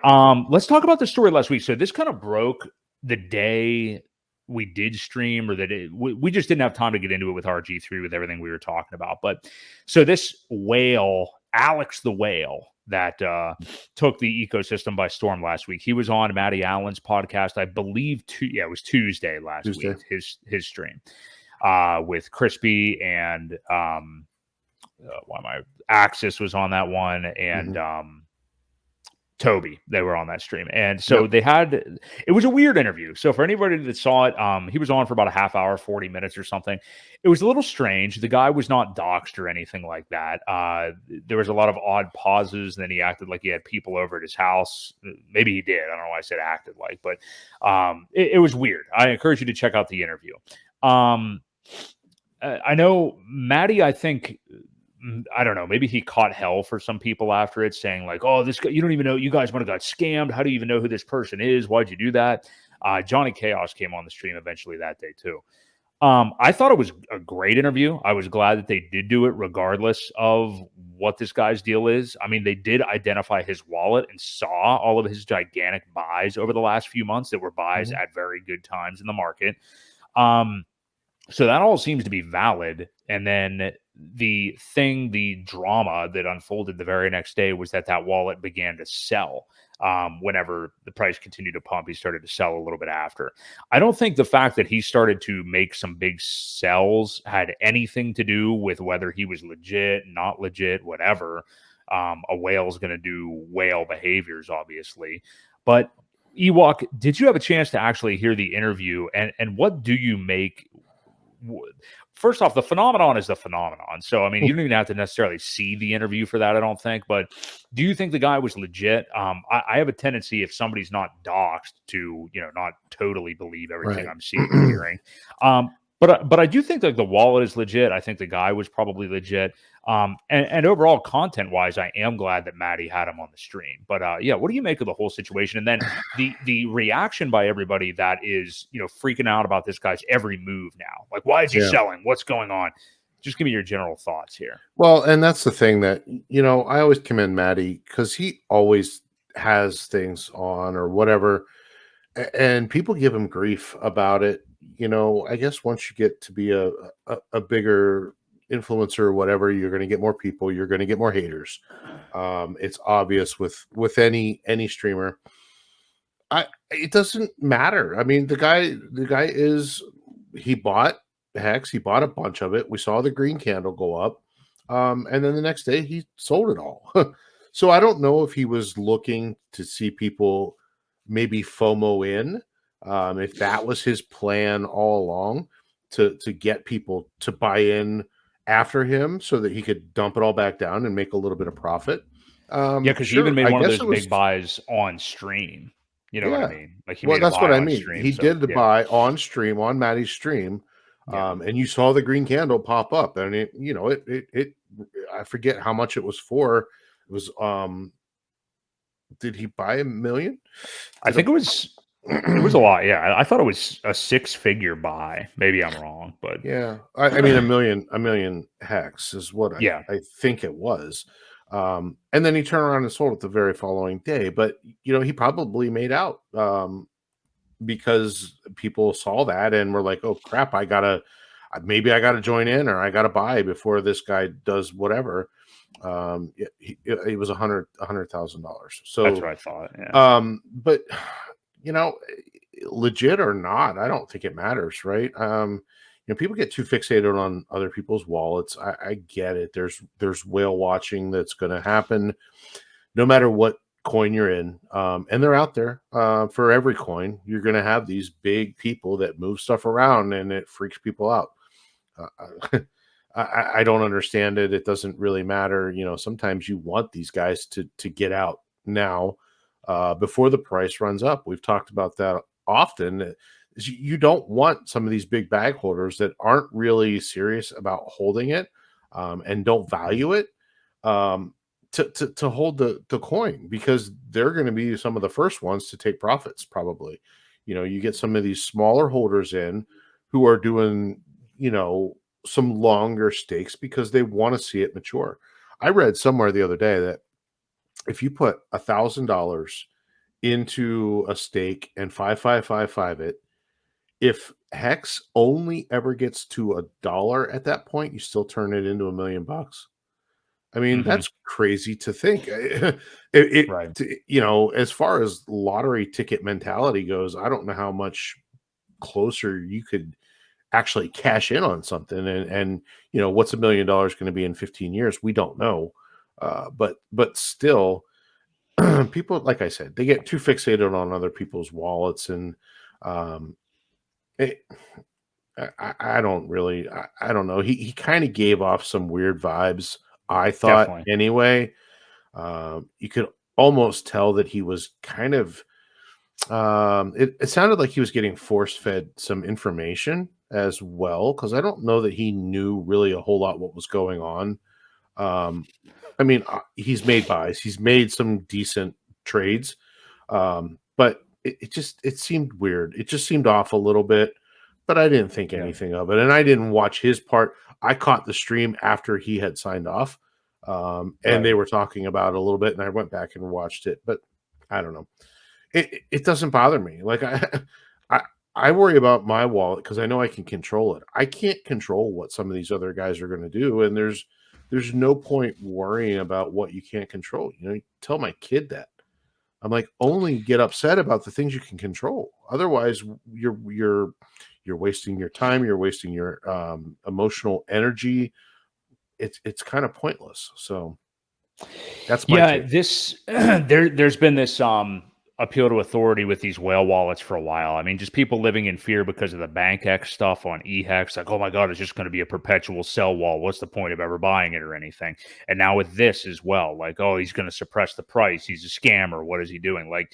Speaker 1: Let's talk about the story last week. So this kind of broke the day we did stream, or that we just didn't have time to get into it with RG3 with everything we were talking about. But so this whale, Alex the Whale, that took the ecosystem by storm last week. He was on Matty Allen's podcast, I believe. It was Tuesday last week. His stream with Crispy and Axis was on that one, and Toby. They were on that stream. And so it was a weird interview. So for anybody that saw it, he was on for about a half hour, 40 minutes or something. It was a little strange. The guy was not doxxed or anything like that. There was a lot of odd pauses. And then he acted like he had people over at his house. Maybe he did. I don't know why I said acted like, but it was weird. I encourage you to check out the interview. I know Maddie, I think I don't know, maybe he caught hell for some people after it, saying like, "Oh, this guy, you don't even know, you guys might have got scammed. How do you even know who this person is? Why'd you do that?" Johnny Chaos came on the stream eventually that day too. I thought it was a great interview. I was glad that they did do it regardless of what this guy's deal is. I mean, they did identify his wallet and saw all of his gigantic buys over the last few months that were buys at very good times in the market. So that all seems to be valid. And then the drama that unfolded the very next day was that wallet began to sell. Whenever the price continued to pump, he started to sell a little bit after. I don't think the fact that he started to make some big sells had anything to do with whether he was legit, not legit, whatever. A whale's going to do whale behaviors, obviously. But Ewok, did you have a chance to actually hear the interview? And what do you make? First off, the phenomenon is the phenomenon. So, I mean, you don't even have to necessarily see the interview for that, I don't think. But do you think the guy was legit? I have a tendency, if somebody's not doxxed, to, not totally believe everything I'm seeing and hearing. But I do think that the wallet is legit. I think the guy was probably legit. And overall, content-wise, I am glad that Maddie had him on the stream. But yeah, what do you make of the whole situation? And then the reaction by everybody that is, freaking out about this guy's every move now. Like, why is he selling? What's going on? Just give me your general thoughts here.
Speaker 2: Well, and that's the thing that, I always commend Maddie because he always has things on or whatever. And people give him grief about it. I guess once you get to be a bigger influencer or whatever, you're going to get more people, you're going to get more haters. It's obvious with any streamer. It doesn't matter. I mean, the guy he bought HEX, he bought a bunch of it. We saw the green candle go up. And then the next day he sold it all. So I don't know if he was looking to see people maybe FOMO in. If that was his plan all along, to get people to buy in after him so that he could dump it all back down and make a little bit of profit.
Speaker 1: Because he even made one of those big buys on stream. You know what I mean? Like he made
Speaker 2: that's what I mean.
Speaker 1: Stream,
Speaker 2: he did the buy on stream, on Maddie's stream. And you saw the green candle pop up, and it I forget how much it was for. It was did he buy $1 million?
Speaker 1: I think it was a lot. Yeah, I thought it was a 6-figure buy. Maybe I'm wrong, but
Speaker 2: yeah, I mean a million HEX is what I think it was. And then he turned around and sold it the very following day. But he probably made out because people saw that and were like, "Oh crap, maybe I gotta join in or I gotta buy before this guy does whatever." It was $100,000. So
Speaker 1: that's what I thought. Yeah.
Speaker 2: But legit or not, I don't think it matters, right? People get too fixated on other people's wallets. I get it. There's whale watching that's going to happen no matter what coin you're in. And they're out there for every coin. You're going to have these big people that move stuff around and it freaks people out. I don't understand it. It doesn't really matter. Sometimes you want these guys to get out now before the price runs up. We've talked about that often. You don't want some of these big bag holders that aren't really serious about holding it and don't value it to hold the coin, because they're going to be some of the first ones to take profits probably. You get some of these smaller holders in who are doing, some longer stakes because they want to see it mature. I read somewhere the other day that if you put $1,000 into a stake and 5 it, if HEX only ever gets to $1 at that point, you still turn it into $1 million. I mean, that's crazy to think.
Speaker 1: Right.
Speaker 2: As far as lottery ticket mentality goes, I don't know how much closer you could actually cash in on something. And what's $1 million going to be in 15 years? We don't know. But still, people, like I said, they get too fixated on other people's wallets, and I don't really, I don't know. He kind of gave off some weird vibes, I thought. Definitely. Anyway. You could almost tell that he was kind of, it sounded like he was getting force-fed some information as well, because I don't know that he knew really a whole lot what was going on I mean, he's made buys. He's made some decent trades, but it seemed weird. It just seemed off a little bit, but I didn't think anything of it, and I didn't watch his part. I caught the stream after he had signed off, and they were talking about it a little bit, and I went back and watched it, but I don't know. It doesn't bother me. Like I I worry about my wallet because I know I can control it. I can't control what some of these other guys are going to do, and there's no point worrying about what you can't control. You know, you tell my kid that. I'm like, only get upset about the things you can control. Otherwise, you're wasting your time. You're wasting your emotional energy. It's kind of pointless. So that's my take.
Speaker 1: This there's been this appeal to authority with these whale wallets for a while. I mean, just people living in fear because of the BankX stuff on HEX. Like, oh my God, it's just going to be a perpetual sell wall. What's the point of ever buying it or anything? And now with this as well, like, oh, he's going to suppress the price. He's a scammer. What is he doing? Like,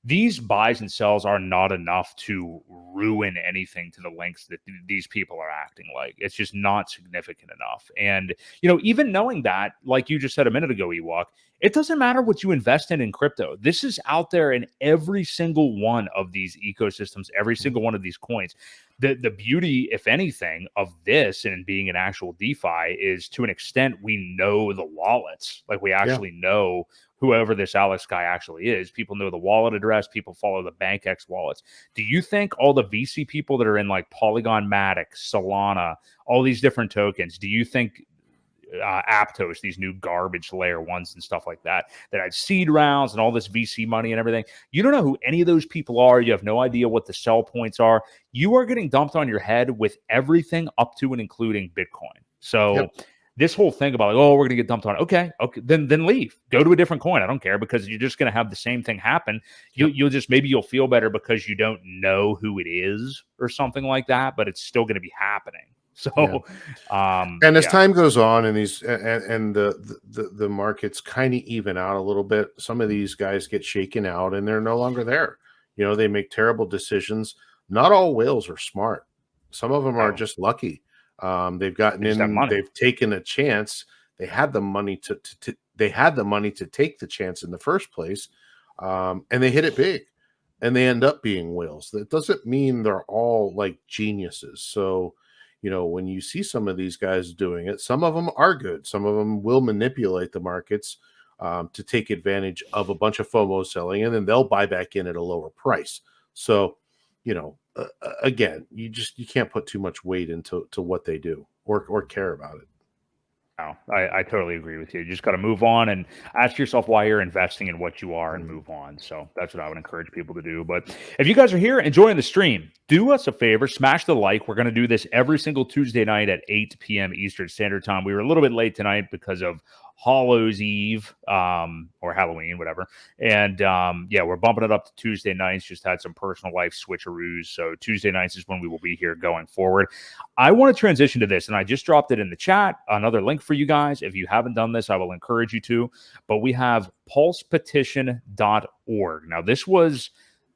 Speaker 1: these buys and sells are not enough to ruin anything to the lengths that these people are acting like. It's just not significant enough. And, you know, even knowing that, like you just said a minute ago, Ewok, it doesn't matter what you invest in crypto. This is out there in every single one of these ecosystems, every single one of these coins. The beauty, if anything, of this and being an actual DeFi is to an extent we know the wallets. Like we actually know whoever this Alex guy actually is. People know the wallet address. People follow the BankX wallets. Do you think all the VC people that are in like Polygon Matic, Solana, all these different tokens, do you think Aptos, these new garbage layer ones and stuff like that had seed rounds and all this VC money and everything? You don't know who any of those people are. You have no idea what the sell points are. You are getting dumped on your head with everything up to and including Bitcoin. So this whole thing about like, oh, we're going to get dumped on. Okay, then leave. Go to a different coin. I don't care, because you're just going to have the same thing happen. You'll just, maybe you'll feel better because you don't know who it is or something like that, but it's still going to be happening. So,
Speaker 2: and as time goes on, and these and the markets kind of even out a little bit, some of these guys get shaken out, and they're no longer there. You know, they make terrible decisions. Not all whales are smart. Some of them are just lucky. They've gotten in. They've taken a chance. They had the money to take the chance in the first place, and they hit it big, and they end up being whales. That doesn't mean they're all like geniuses. So, you know, when you see some of these guys doing it, some of them are good. Some of them will manipulate the markets to take advantage of a bunch of FOMO selling, and then they'll buy back in at a lower price. So, you know, again, you can't put too much weight into what they do or care about it.
Speaker 1: No, I totally agree with you. You just got to move on and ask yourself why you're investing in what you are and move on. So that's what I would encourage people to do. But if you guys are here enjoying the stream, do us a favor, smash the like. We're going to do this every single Tuesday night at 8 p.m. Eastern Standard Time. We were a little bit late tonight because of Hallows Eve or Halloween, whatever. And we're bumping it up to Tuesday nights. Just had some personal life switcheroos. So Tuesday nights is when we will be here going forward. I want to transition to this, and I just dropped it in the chat. Another link for you guys. If you haven't done this, I will encourage you to. But we have pulsepetition.org. Now, this was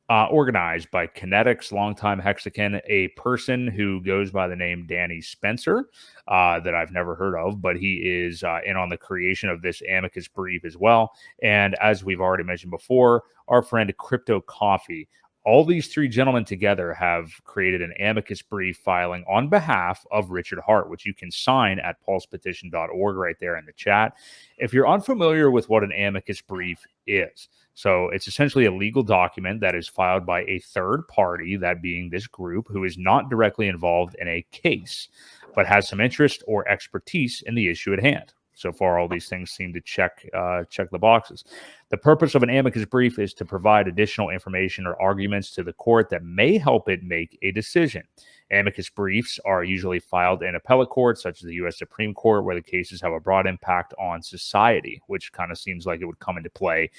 Speaker 1: organized by TitanX, longtime Hexagon, a person who goes by the name Danny Spencer, that I've never heard of, but he is in on the creation of this Amicus brief as well. And as we've already mentioned before, our friend Crypto Coffee. All these three gentlemen together have created an amicus brief filing on behalf of Richard Hart, which you can sign at pulsepetition.org right there in the chat. If you're unfamiliar with what an amicus brief is, so it's essentially a legal document that is filed by a third party, that being this group, who is not directly involved in a case, but has some interest or expertise in the issue at hand. So far, all these things seem to check the boxes. The purpose of an amicus brief is to provide additional information or arguments to the court that may help it make a decision. Amicus briefs are usually filed in appellate courts, such as the U.S. Supreme Court, where the cases have a broad impact on society, which kind of seems like it would come into play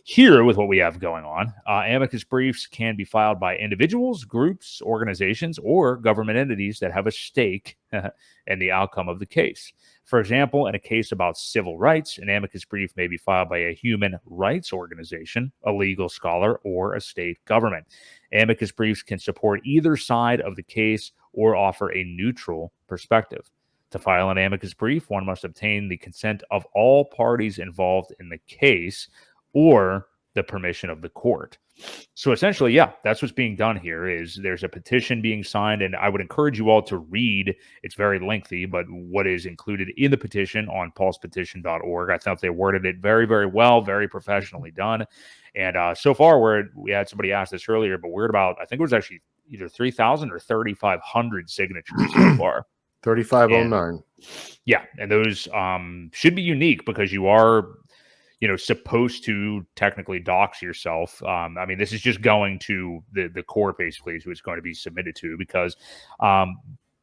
Speaker 1: here with what we have going on. Amicus briefs can be filed by individuals, groups, organizations, or government entities that have a stake in the outcome of the case. For example, in a case about civil rights, an amicus brief may be filed by a human rights organization, a legal scholar, or a state government. Amicus briefs can support either side of the case or offer a neutral perspective. To file an amicus brief, one must obtain the consent of all parties involved in the case or the permission of the court. So essentially, yeah, that's what's being done here. Is there's a petition being signed, and I would encourage you all to read. It's very lengthy, but what is included in the petition on pulsepetition.org. I thought they worded it very, very well, very professionally done. And so far, we had somebody ask this earlier, but we're at about, I think it was actually either 3,000 or 3,500 signatures so far.
Speaker 2: 3509.
Speaker 1: Yeah, and those should be unique because you are, supposed to technically dox yourself. I mean, this is just going to the court, basically, is who it's going to be submitted to, because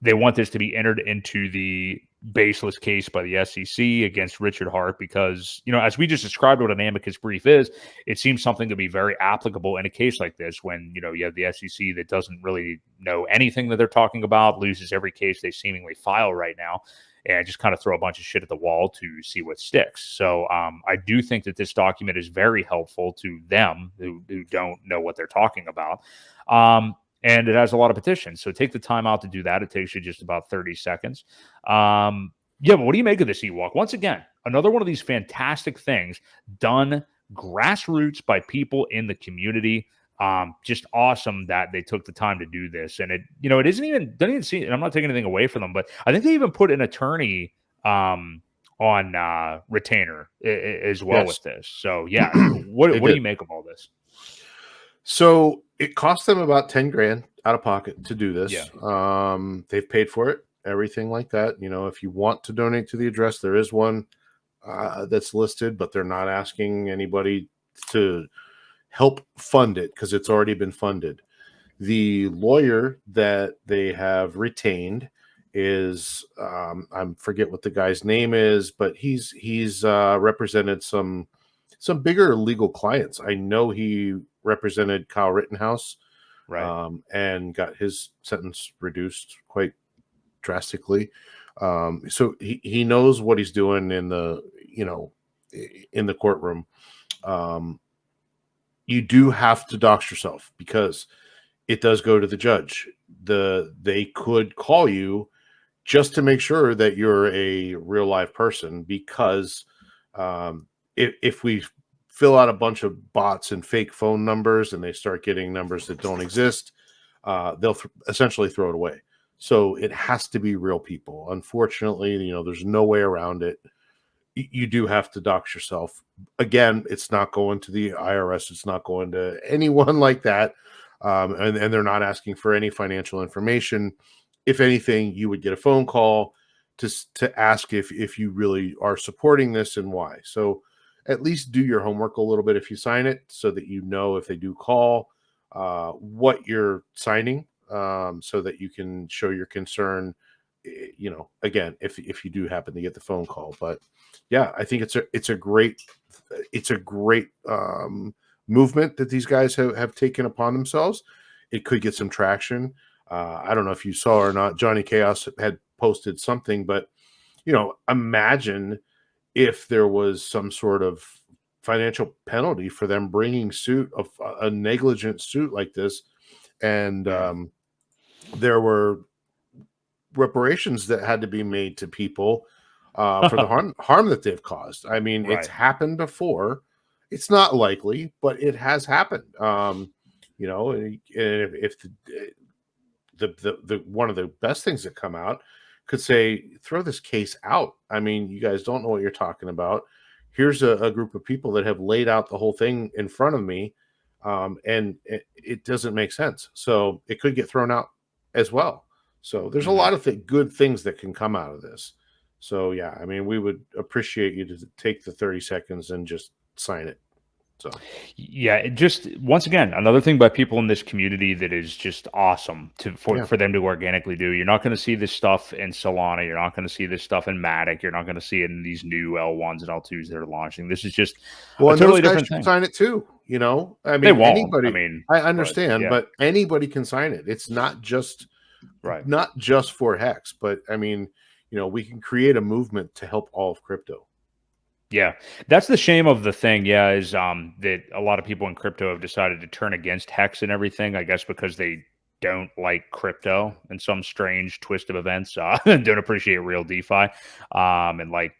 Speaker 1: they want this to be entered into the baseless case by the SEC against Richard Hart, because, as we just described what an amicus brief is, it seems something to be very applicable in a case like this when, you have the SEC that doesn't really know anything that they're talking about, loses every case they seemingly file right now, and just kind of throw a bunch of shit at the wall to see what sticks. So I do think that this document is very helpful to them who don't know what they're talking about. And it has a lot of petitions. So take the time out to do that. It takes you just about 30 seconds. Yeah, but what do you make of this, Ewok? Once again, another one of these fantastic things done grassroots by people in the community. Just awesome that they took the time to do this. And it doesn't even seem, and I'm not taking anything away from them, but I think they even put an attorney on retainer as well with this. So yeah, what do you make of all this?
Speaker 2: So it cost them about 10 grand out of pocket to do this.
Speaker 1: Yeah.
Speaker 2: They've paid for it, everything like that. If you want to donate to the address, there is one that's listed, but they're not asking anybody to help fund it because it's already been funded. The lawyer that they have retained is I forget what the guy's name is, but he's represented some bigger legal clients. I know he represented Kyle Rittenhouse,
Speaker 1: right,
Speaker 2: and got his sentence reduced quite drastically. So he knows what he's doing in the courtroom. You do have to dox yourself because it does go to the judge. They could call you just to make sure that you're a real live person, because if we fill out a bunch of bots and fake phone numbers and they start getting numbers that don't exist, they'll essentially throw it away. So it has to be real people. Unfortunately, there's no way around it. You do have to dox yourself. Again, it's not going to the IRS. It's not going to anyone like that. And they're not asking for any financial information. If anything, you would get a phone call to ask if you really are supporting this and why. So at least do your homework a little bit if you sign it, so that if they do call, what you're signing, so that you can show your concern, again, if you do happen to get the phone call. But yeah, I think it's a great movement that these guys have taken upon themselves. It could get some traction. I don't know if you saw or not, Johnny Chaos had posted something, but imagine if there was some sort of financial penalty for them bringing suit of a negligent suit like this, and there were reparations that had to be made to people for the harm that they've caused. I mean, It's happened before. It's not likely, but it has happened. If the one of the best things that come out could say, throw this case out. I mean, you guys don't know what you're talking about. Here's a group of people that have laid out the whole thing in front of me, and it doesn't make sense. So it could get thrown out as well. So there's a lot of good things that can come out of this. So yeah, I mean, we would appreciate you to take the 30 seconds and just sign it. So
Speaker 1: yeah, just once again, another thing by people in this community that is just awesome for them to organically do. You're not going to see this stuff in Solana. You're not going to see this stuff in Matic. You're not going to see it in these new L1s and L2s that are launching. This is just a totally different thing.
Speaker 2: Sign it too. I mean,
Speaker 1: they won't.
Speaker 2: Anybody. I understand, but anybody can sign it. It's not just for HEX, but I mean, we can create a movement to help all of crypto.
Speaker 1: Yeah, that's the shame of the thing. Yeah, is that a lot of people in crypto have decided to turn against HEX and everything. I guess because they don't like crypto in some strange twist of events, don't appreciate real DeFi, and like,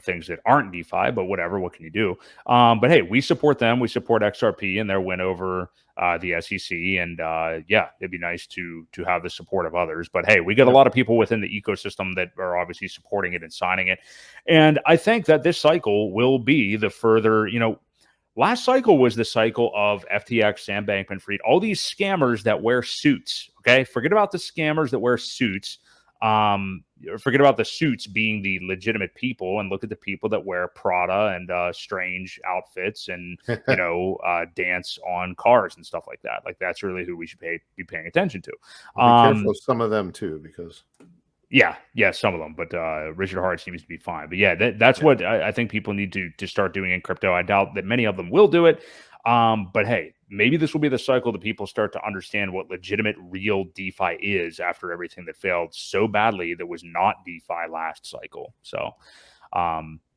Speaker 1: things that aren't DeFi, but whatever, what can you do? But hey, we support them. We support XRP and their win over the SEC. And yeah, it'd be nice to have the support of others. But hey, we got a lot of people within the ecosystem that are obviously supporting it and signing it. And I think that this cycle will be the further, last cycle was the cycle of FTX, Sam Bankman-Fried, all these scammers that wear suits. Okay, forget about the scammers that wear suits. Forget about the suits being the legitimate people, and look at the people that wear Prada and strange outfits and dance on cars and stuff like that. Like, that's really who we should be paying attention to.
Speaker 2: Be careful of some of them too, because
Speaker 1: yeah, some of them, but Richard Hart seems to be fine. But yeah, that's what I think people need to start doing in crypto. I doubt that many of them will do it. But hey, maybe this will be the cycle that people start to understand what legitimate, real DeFi is after everything that failed so badly that was not DeFi last cycle. So,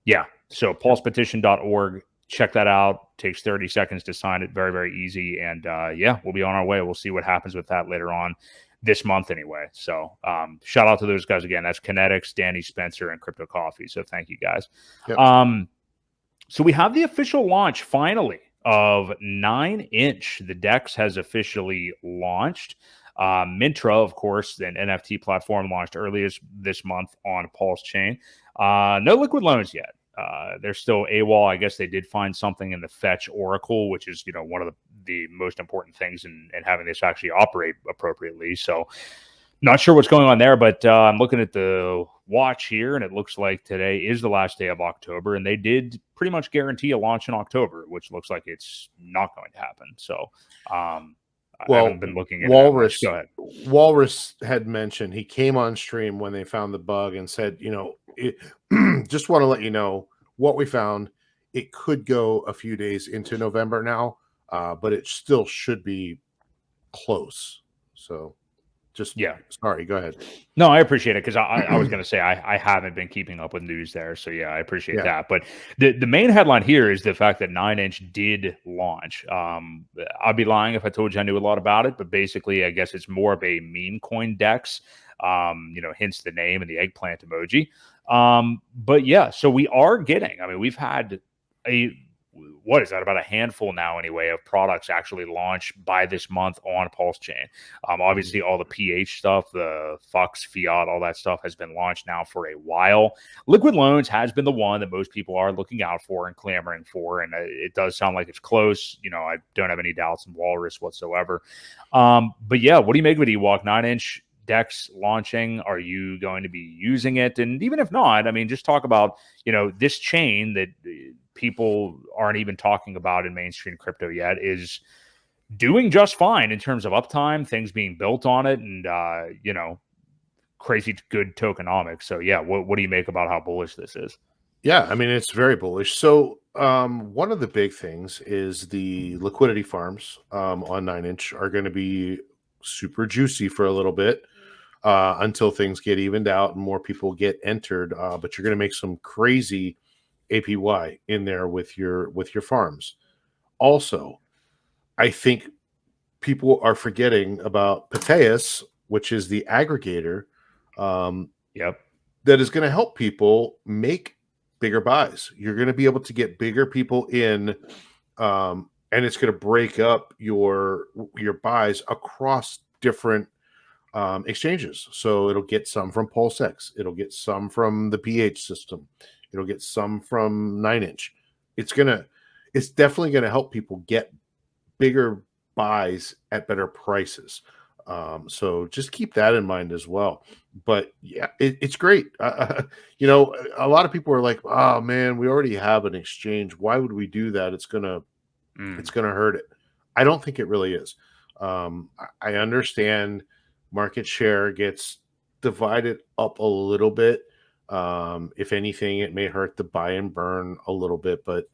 Speaker 1: yeah. So pulsepetition.org, check that out. Takes 30 seconds to sign it. Very, very easy. And yeah, we'll be on our way. We'll see what happens with that later on this month anyway. So shout out to those guys again. That's Kinetics, Danny Spencer, and Crypto Coffee. So thank you guys. Yep. So we have the official launch finally of 9-inch. The DEX has officially launched. Mintra, of course, an NFT platform, launched earlier this month on PulseChain. No liquid loans yet. They're still AWOL. I guess they did find something in the Fetch Oracle, which is, one of the most important things in having this actually operate appropriately. So not sure what's going on there, but I'm looking at the watch here, and it looks like today is the last day of October, and they did pretty much guarantee a launch in October, which looks like it's not going to happen. So, I haven't been looking at
Speaker 2: Walrus.
Speaker 1: Go ahead.
Speaker 2: Walrus had mentioned, he came on stream when they found the bug and said, just want to let you know what we found. It could go a few days into November now, but it still should be close. So sorry, go ahead.
Speaker 1: No, I appreciate it, because I was going to say I haven't been keeping up with news there. So yeah, I appreciate that. But the main headline here is the fact that 9-inch did launch. I'd be lying if I told you I knew a lot about it, but basically I guess it's more of a meme coin DEX, hence the name and the eggplant emoji. But yeah, so we are getting, we've had about a handful now anyway of products actually launch by this month on PulseChain. Obviously all the PH stuff, the FUX, Fiat, all that stuff has been launched now for a while. Liquid loans has been the one that most people are looking out for and clamoring for, and it does sound like it's close. I don't have any doubts in Walrus whatsoever. But yeah, what do you make of it, Ewok? 9-inch DEX launching. Are you going to be using it? And even if not, just talk about, this chain that people aren't even talking about in mainstream crypto yet is doing just fine in terms of uptime, things being built on it, and crazy good tokenomics. So yeah, what do you make about how bullish this is?
Speaker 2: Yeah, it's very bullish. So one of the big things is the liquidity farms on 9-inch are going to be super juicy for a little bit until things get evened out and more people get entered. But you're going to make some crazy APY in there with your farms. Also, I think people are forgetting about pDAI, which is the aggregator that is going to help people make bigger buys. You're going to be able to get bigger people in, and it's going to break up your buys across different exchanges. So it'll get some from PulseX, it'll get some from the PH system, it'll get some from 9-inch. It's definitely going to help people get bigger buys at better prices. So just keep that in mind as well. But yeah, it's great. A lot of people are like, "Oh man, we already have an exchange. Why would we do that? It's gonna hurt it." I don't think it really is. I understand market share gets divided up a little bit. If anything, it may hurt the buy and burn a little bit, but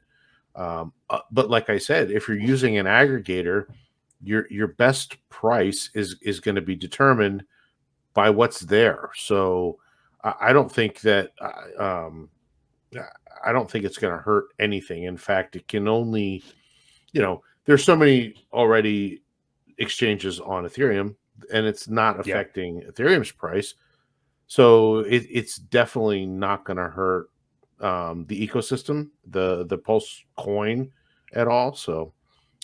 Speaker 2: like I said, if you're using an aggregator, your best price is going to be determined by what's there. So I don't think that I don't think it's going to hurt anything. In fact, it can only, there's so many already exchanges on Ethereum and it's not
Speaker 1: Yeah.
Speaker 2: affecting Ethereum's price. So it's definitely not going to hurt the ecosystem, the Pulse coin at all. So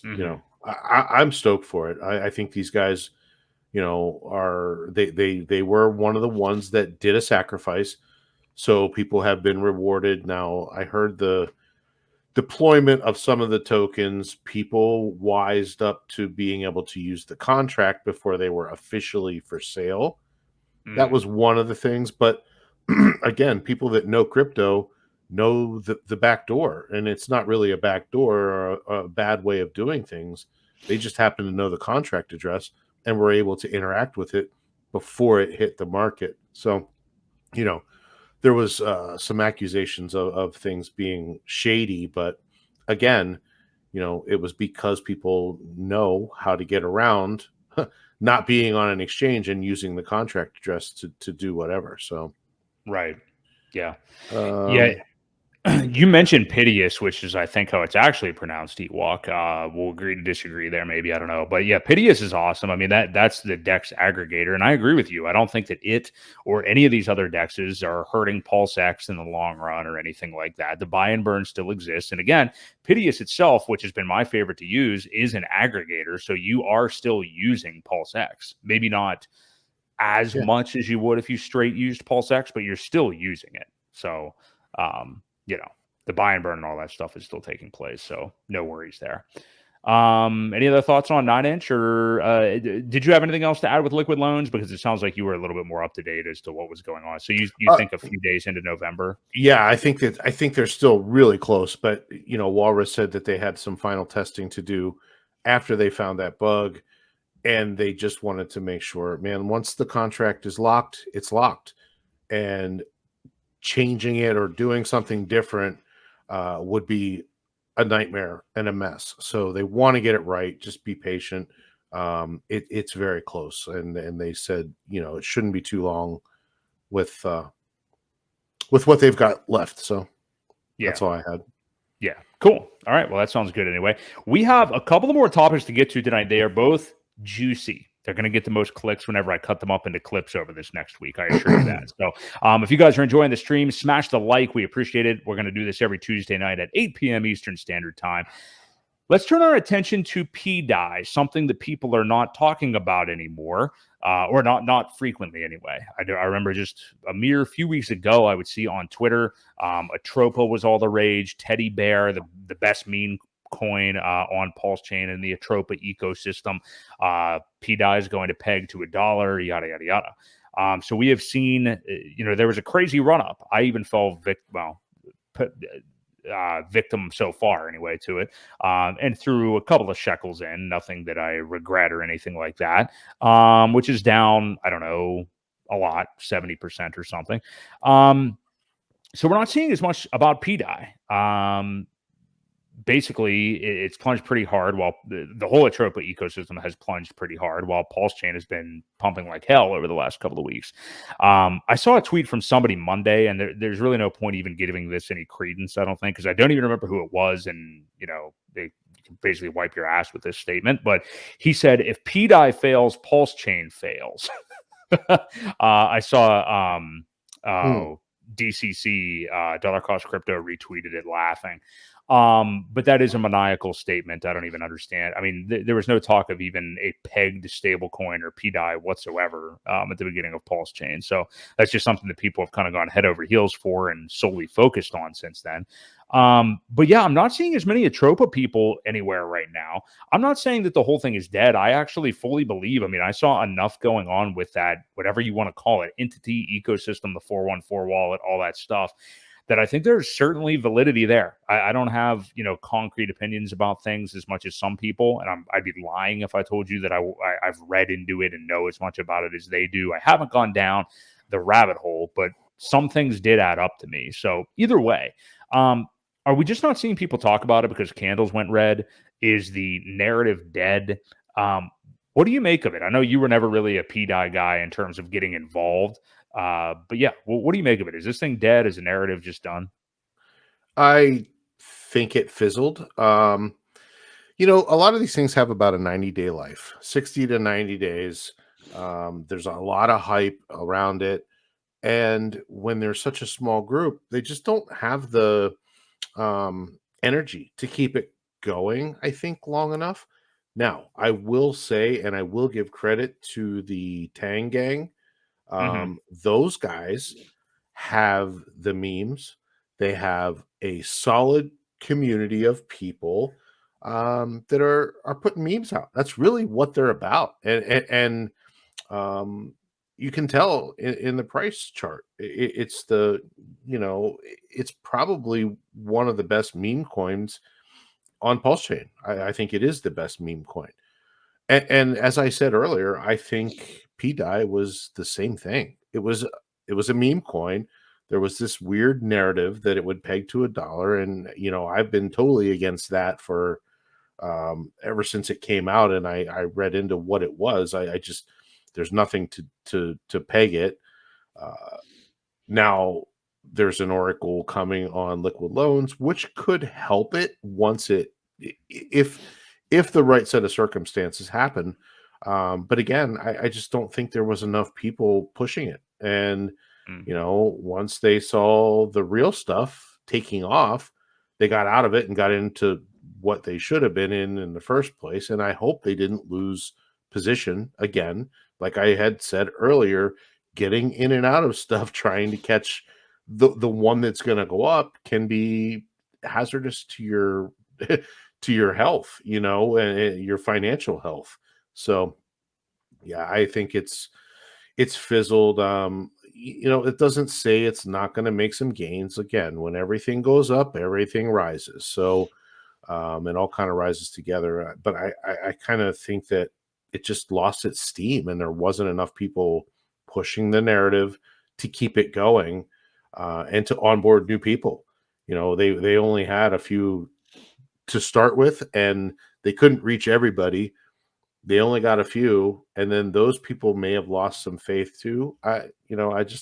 Speaker 1: Hmm.
Speaker 2: I'm stoked for it. I think these guys, are they were one of the ones that did a sacrifice. So people have been rewarded. Now I heard the deployment of some of the tokens, people wised up to being able to use the contract before they were officially for sale. That
Speaker 1: Mm.
Speaker 2: was one of the things. But again, people that know crypto know the back door, and it's not really a back door or a bad way of doing things. They just happen to know the contract address and were able to interact with it before it hit the market. So, you know, there was some accusations of things being shady, but again, it was because people know how to get around not being on an exchange and using the contract address to do whatever. So,
Speaker 1: Right. Yeah. Yeah.
Speaker 2: um,
Speaker 1: You mentioned Piteous, which is, I think, how it's actually pronounced, Ewok. We'll agree to disagree there, maybe. I don't know. But yeah, Piteous is awesome. I mean, that's the DEX aggregator. And I agree with you. I don't think that it or any of these other DEXs are hurting PulseX in the long run or anything like that. The buy and burn still exists. And again, Piteous itself, which has been my favorite to use, is an aggregator. So you are still using PulseX. Maybe not as
Speaker 2: yeah.
Speaker 1: much as you would if you straight used PulseX, but you're still using it. So, you know, the buy and burn and all that stuff is still taking place. So no worries there. Any other thoughts on 9-inch, or did you have anything else to add with liquid loans? Because it sounds like you were a little bit more up to date as to what was going on. So you
Speaker 2: Uh,
Speaker 1: think a few days into November?
Speaker 2: yeah, I think they're still really close, but Walrus said that they had some final testing to do after they found that bug, and they just wanted to make sure, man, once the contract is locked, it's locked, and changing it or doing something different would be a nightmare and a mess. So they want to get it right. Just be patient. It's very close, and they said it shouldn't be too long with what they've got left. So
Speaker 1: Yeah.
Speaker 2: that's all I had.
Speaker 1: Yeah, cool. All right. Well, that sounds good anyway. We have a couple of more topics to get to tonight. They are both juicy. They're going to get the most clicks whenever I cut them up into clips over this next week. I assure you that. So if you guys are enjoying the stream, smash the like. We appreciate it. We're going to do this every Tuesday night at 8 p.m. Eastern Standard Time. Let's turn our attention to pDAI, something that people are not talking about anymore, or not frequently anyway. I remember just a mere few weeks ago, I would see on Twitter, Atropa was all the rage, Teddy Bear, the best meme coin on PulseChain and the Atropa ecosystem. pDAI is going to peg to $1, yada, yada, yada. So we have seen, there was a crazy run up. I even fell victim so far anyway to it, and threw a couple of shekels in, nothing that I regret or anything like that, which is down, I don't know, a lot, 70% or something. So we're not seeing as much about pDAI. Basically, it's plunged pretty hard, while the whole Atropa ecosystem has plunged pretty hard, while PulseChain has been pumping like hell over the last couple of weeks. I saw a tweet from somebody Monday, and there's really no point even giving this any credence, I don't think, because I don't even remember who it was, and they can basically wipe your ass with this statement. But he said, if pDAI fails, PulseChain fails. I saw
Speaker 2: Hmm.
Speaker 1: DCC, dollar cost crypto, retweeted it laughing. But that is a maniacal statement. I don't even understand. I mean, there was no talk of even a pegged stablecoin or pDAI whatsoever at the beginning of PulseChain. So that's just something that people have kind of gone head over heels for and solely focused on since then. But yeah, I'm not seeing as many Atropa people anywhere right now. I'm not saying that the whole thing is dead. I actually fully believe. I mean, I saw enough going on with that, whatever you want to call it, entity, ecosystem, the 414 wallet, all that stuff, that I think there's certainly validity there. I don't have, concrete opinions about things as much as some people, and I'd be lying if I told you that I've read into it and know as much about it as they do. I haven't gone down the rabbit hole, but some things did add up to me. So either way, are we just not seeing people talk about it because candles went red? Is the narrative dead? What do you make of it? I know you were never really a pDAI guy in terms of getting involved. But yeah, what do you make of it? Is this thing dead? Is the narrative just done?
Speaker 2: I think it fizzled. A lot of these things have about a 90-day life, 60 to 90 days. There's a lot of hype around it. And when there's such a small group, they just don't have the energy to keep it going, I think, long enough. Now, I will say, and I will give credit to the Tang gang.
Speaker 1: Hmm.
Speaker 2: Those guys have the memes. They have a solid community of people that are putting memes out. That's really what they're about, and um, you can tell in the price chart. It's the it's probably one of the best meme coins on PulseChain. I think it is the best meme coin. And as I said earlier, I think pDAI was the same thing. It was a meme coin. There was this weird narrative that it would peg to $1, and I've been totally against that for ever since it came out. And I read into what it was. I just there's nothing to peg it. Uh, Now there's an oracle coming on liquid loans, which could help it once if if the right set of circumstances happen. But again, I just don't think there was enough people pushing it. And once they saw the real stuff taking off, they got out of it and got into what they should have been in the first place. And I hope they didn't lose position again. Like I had said earlier, getting in and out of stuff, trying to catch the one that's going to go up can be hazardous to your to your health, and your financial health. So yeah, I think it's fizzled. It doesn't say it's not going to make some gains. Again, when everything goes up, everything rises. So it all kind of rises together. But I kind of think that it just lost its steam, and there wasn't enough people pushing the narrative to keep it going, and to onboard new people. They only had a few to start with, and they couldn't reach everybody. They only got a few, and then those people may have lost some faith too. I don't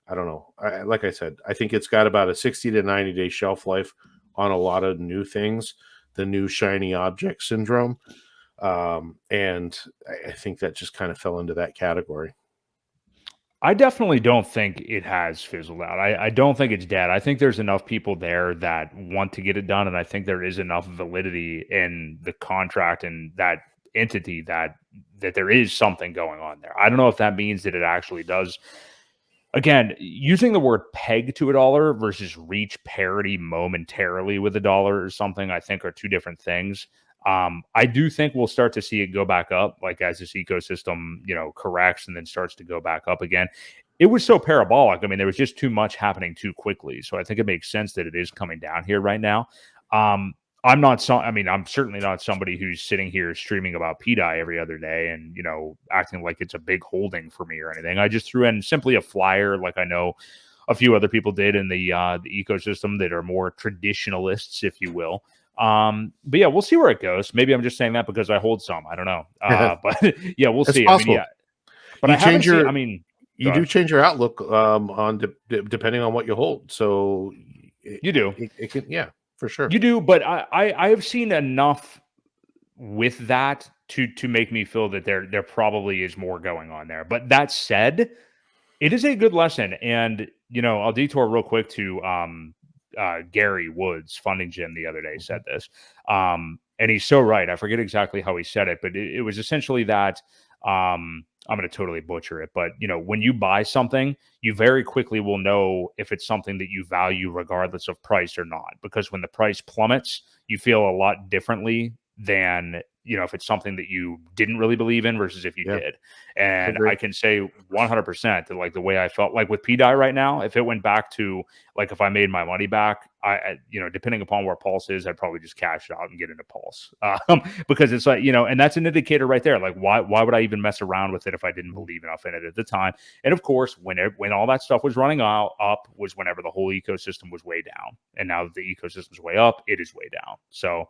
Speaker 2: know. Like I said, I think it's got about a 60 to 90-day shelf life on a lot of new things, the new shiny object syndrome. And I think that just kind of fell into that category.
Speaker 1: I definitely don't think it has fizzled out. I don't think it's dead. I think there's enough people there that want to get it done, and I think there is enough validity in the contract and that entity that there is something going on there. I don't know if that means that it actually does. Again, using the word peg to $1 versus reach parity momentarily with $1 or something, I think are two different things. I do think we'll start to see it go back up, like as this ecosystem, corrects and then starts to go back up again. It was so parabolic. I mean, there was just too much happening too quickly. So I think it makes sense that it is coming down here right now. I'm certainly not somebody who's sitting here streaming about pDAI every other day and, acting like it's a big holding for me or anything. I just threw in simply a flyer, like I know a few other people did in the ecosystem that are more traditionalists, if you will. But yeah, we'll see where it goes. Maybe I'm just saying that because I hold some. I don't know. But yeah, we'll see.
Speaker 2: Possible.
Speaker 1: I mean, but
Speaker 2: you
Speaker 1: I haven't
Speaker 2: your,
Speaker 1: seen. I mean,
Speaker 2: you do change your outlook on depending on what you hold. So
Speaker 1: you do.
Speaker 2: It can, yeah, for sure.
Speaker 1: You do, but I have seen enough with that to make me feel that there probably is more going on there. But that said, it is a good lesson, and I'll detour real quick to Gary Woods, Funding Gym, the other day said this, and he's so right. I forget exactly how he said it, but it was essentially that. I'm going to totally butcher it, but when you buy something, you very quickly will know if it's something that you value regardless of price or not, because when the price plummets, you feel a lot differently than if it's something that you didn't really believe in versus if you did. And I can say 100% that like the way I felt like with pDAI right now, if it went back to like if I made my money back, I depending upon where Pulse is, I'd probably just cash it out and get into Pulse, because it's like and that's an indicator right there. Like why would I even mess around with it if I didn't believe enough in it at the time? And of course, when all that stuff was running up was whenever the whole ecosystem was way down, and now that the ecosystem's way up, it is way down. So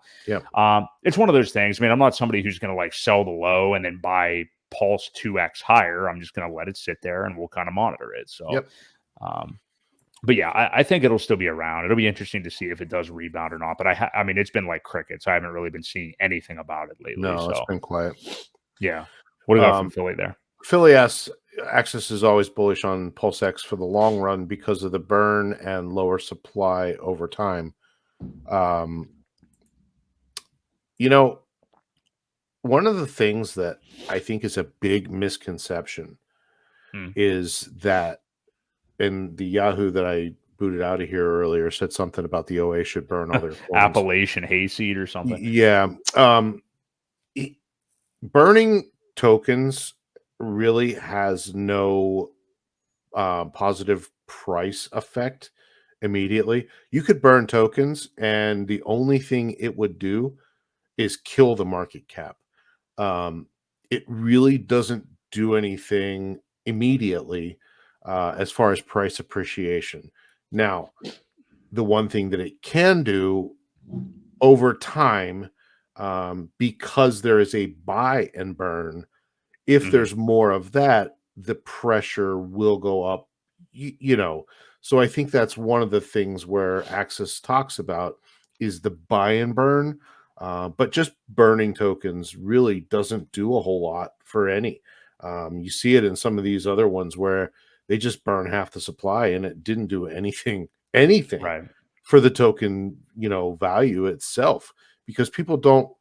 Speaker 1: it's one of those things. I mean, I'm not somebody who's going to like sell the low and then buy Pulse 2x higher. I'm just going to let it sit there and we'll kind of monitor it. So, but yeah, I think it'll still be around. It'll be interesting to see if it does rebound or not. But I mean, it's been like crickets. I haven't really been seeing anything about it lately.
Speaker 2: No,
Speaker 1: so
Speaker 2: it's been quiet.
Speaker 1: Yeah. What do you got from Philly there?
Speaker 2: Philly asks, Axis is always bullish on PulseX for the long run because of the burn and lower supply over time. You know, one of the things that I think is a big misconception is that, and the Yahoo that I booted out of here earlier said something about the OA should burn all their coins.
Speaker 1: Appalachian hayseed or something.
Speaker 2: Yeah. Burning tokens really has no positive price effect immediately. You could burn tokens, and the only thing it would do is kill the market cap. It really doesn't do anything immediately as far as price appreciation. Now, the one thing that it can do over time, because there is a buy and burn, if there's more of that, the pressure will go up, you know. So I think that's one of the things where Axis talks about is the buy and burn, but just burning tokens really doesn't do a whole lot for any. You see it in some of these other ones where they just burn half the supply and it didn't do anything
Speaker 1: Right.
Speaker 2: for the token, value itself, because people don't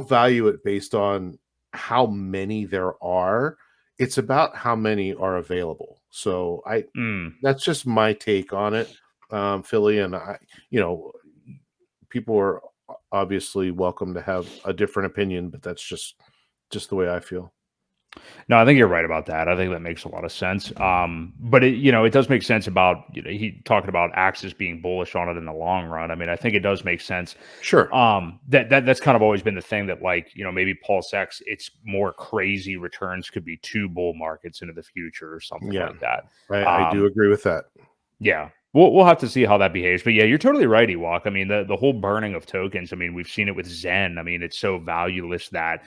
Speaker 2: value it based on how many there are. It's about how many are available. So that's just my take on it, Philly. And people are obviously welcome to have a different opinion, but that's just the way I feel.
Speaker 1: No, I think you're right about that. I think that makes a lot of sense. But it does make sense about he talking about Axis being bullish on it in the long run. I mean, I think it does make sense.
Speaker 2: Sure.
Speaker 1: That's kind of always been the thing that maybe PulseX, it's more crazy returns could be 2 bull markets into the future or something like that.
Speaker 2: I do agree with that.
Speaker 1: Yeah. We'll have to see how that behaves. But yeah, you're totally right, Ewok. I mean, the whole burning of tokens, I mean, we've seen it with Zen. I mean, it's so valueless that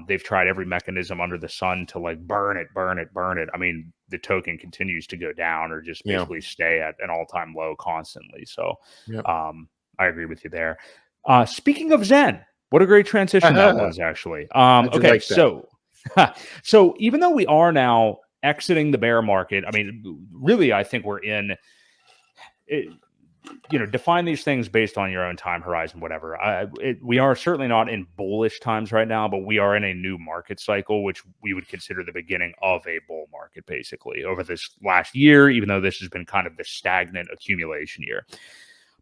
Speaker 1: they've tried every mechanism under the sun to burn it. I mean, the token continues to go down or just basically stay at an all-time low constantly. So I agree with you there. Speaking of Zen, what a great transition that was, actually. Okay, so even though we are now exiting the bear market, I mean, really, I think we're in define these things based on your own time horizon, whatever. We are certainly not in bullish times right now, but we are in a new market cycle, which we would consider the beginning of a bull market, basically, over this last year, even though this has been kind of the stagnant accumulation year.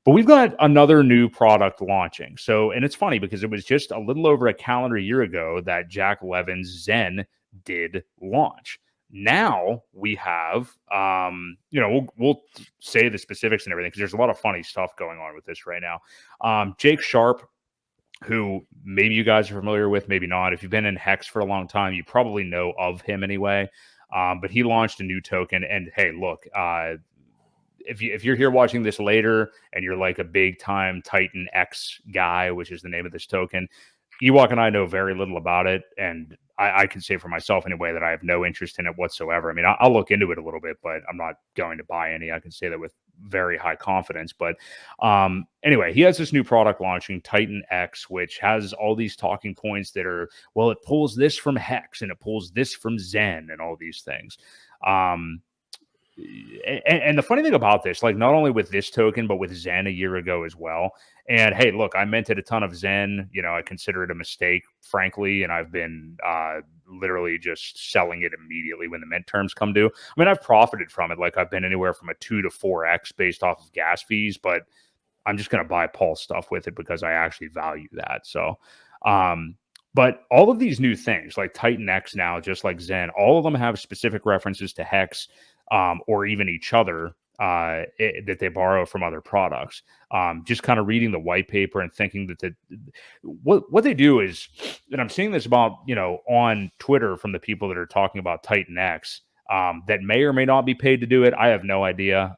Speaker 1: But we've got another new product launching. And it's funny because it was just a little over a calendar year ago that Jack Levin's Zen did launch. Now we have, we'll say the specifics and everything because there's a lot of funny stuff going on with this right now. Jake Sharp, who maybe you guys are familiar with, maybe not. If you've been in HEX for a long time, you probably know of him anyway. But he launched a new token. And hey, look, if you're here watching this later and you're like a big time TitanX guy, which is the name of this token, Ewok and I know very little about it, and I can say for myself anyway that I have no interest in it whatsoever. I mean, I'll look into it a little bit, but I'm not going to buy any. I can say that with very high confidence. But anyway, he has this new product launching, TitanX, which has all these talking points that are, well, it pulls this from HEX and it pulls this from Zen and all these things. And the funny thing about this, not only with this token, but with Zen a year ago as well. And hey, look, I minted a ton of Zen. I consider it a mistake, frankly, and I've been literally just selling it immediately when the mint terms come due. I mean, I've profited from it. I've been anywhere from a 2 to 4x based off of gas fees, but I'm just going to buy Pulse stuff with it because I actually value that. So, but all of these new things like TitanX now, just like Zen, all of them have specific references to HEX. Or even each other that they borrow from other products. Just kind of reading the white paper and thinking that what they do is, and I'm seeing this about, on Twitter from the people that are talking about TitanX that may or may not be paid to do it. I have no idea.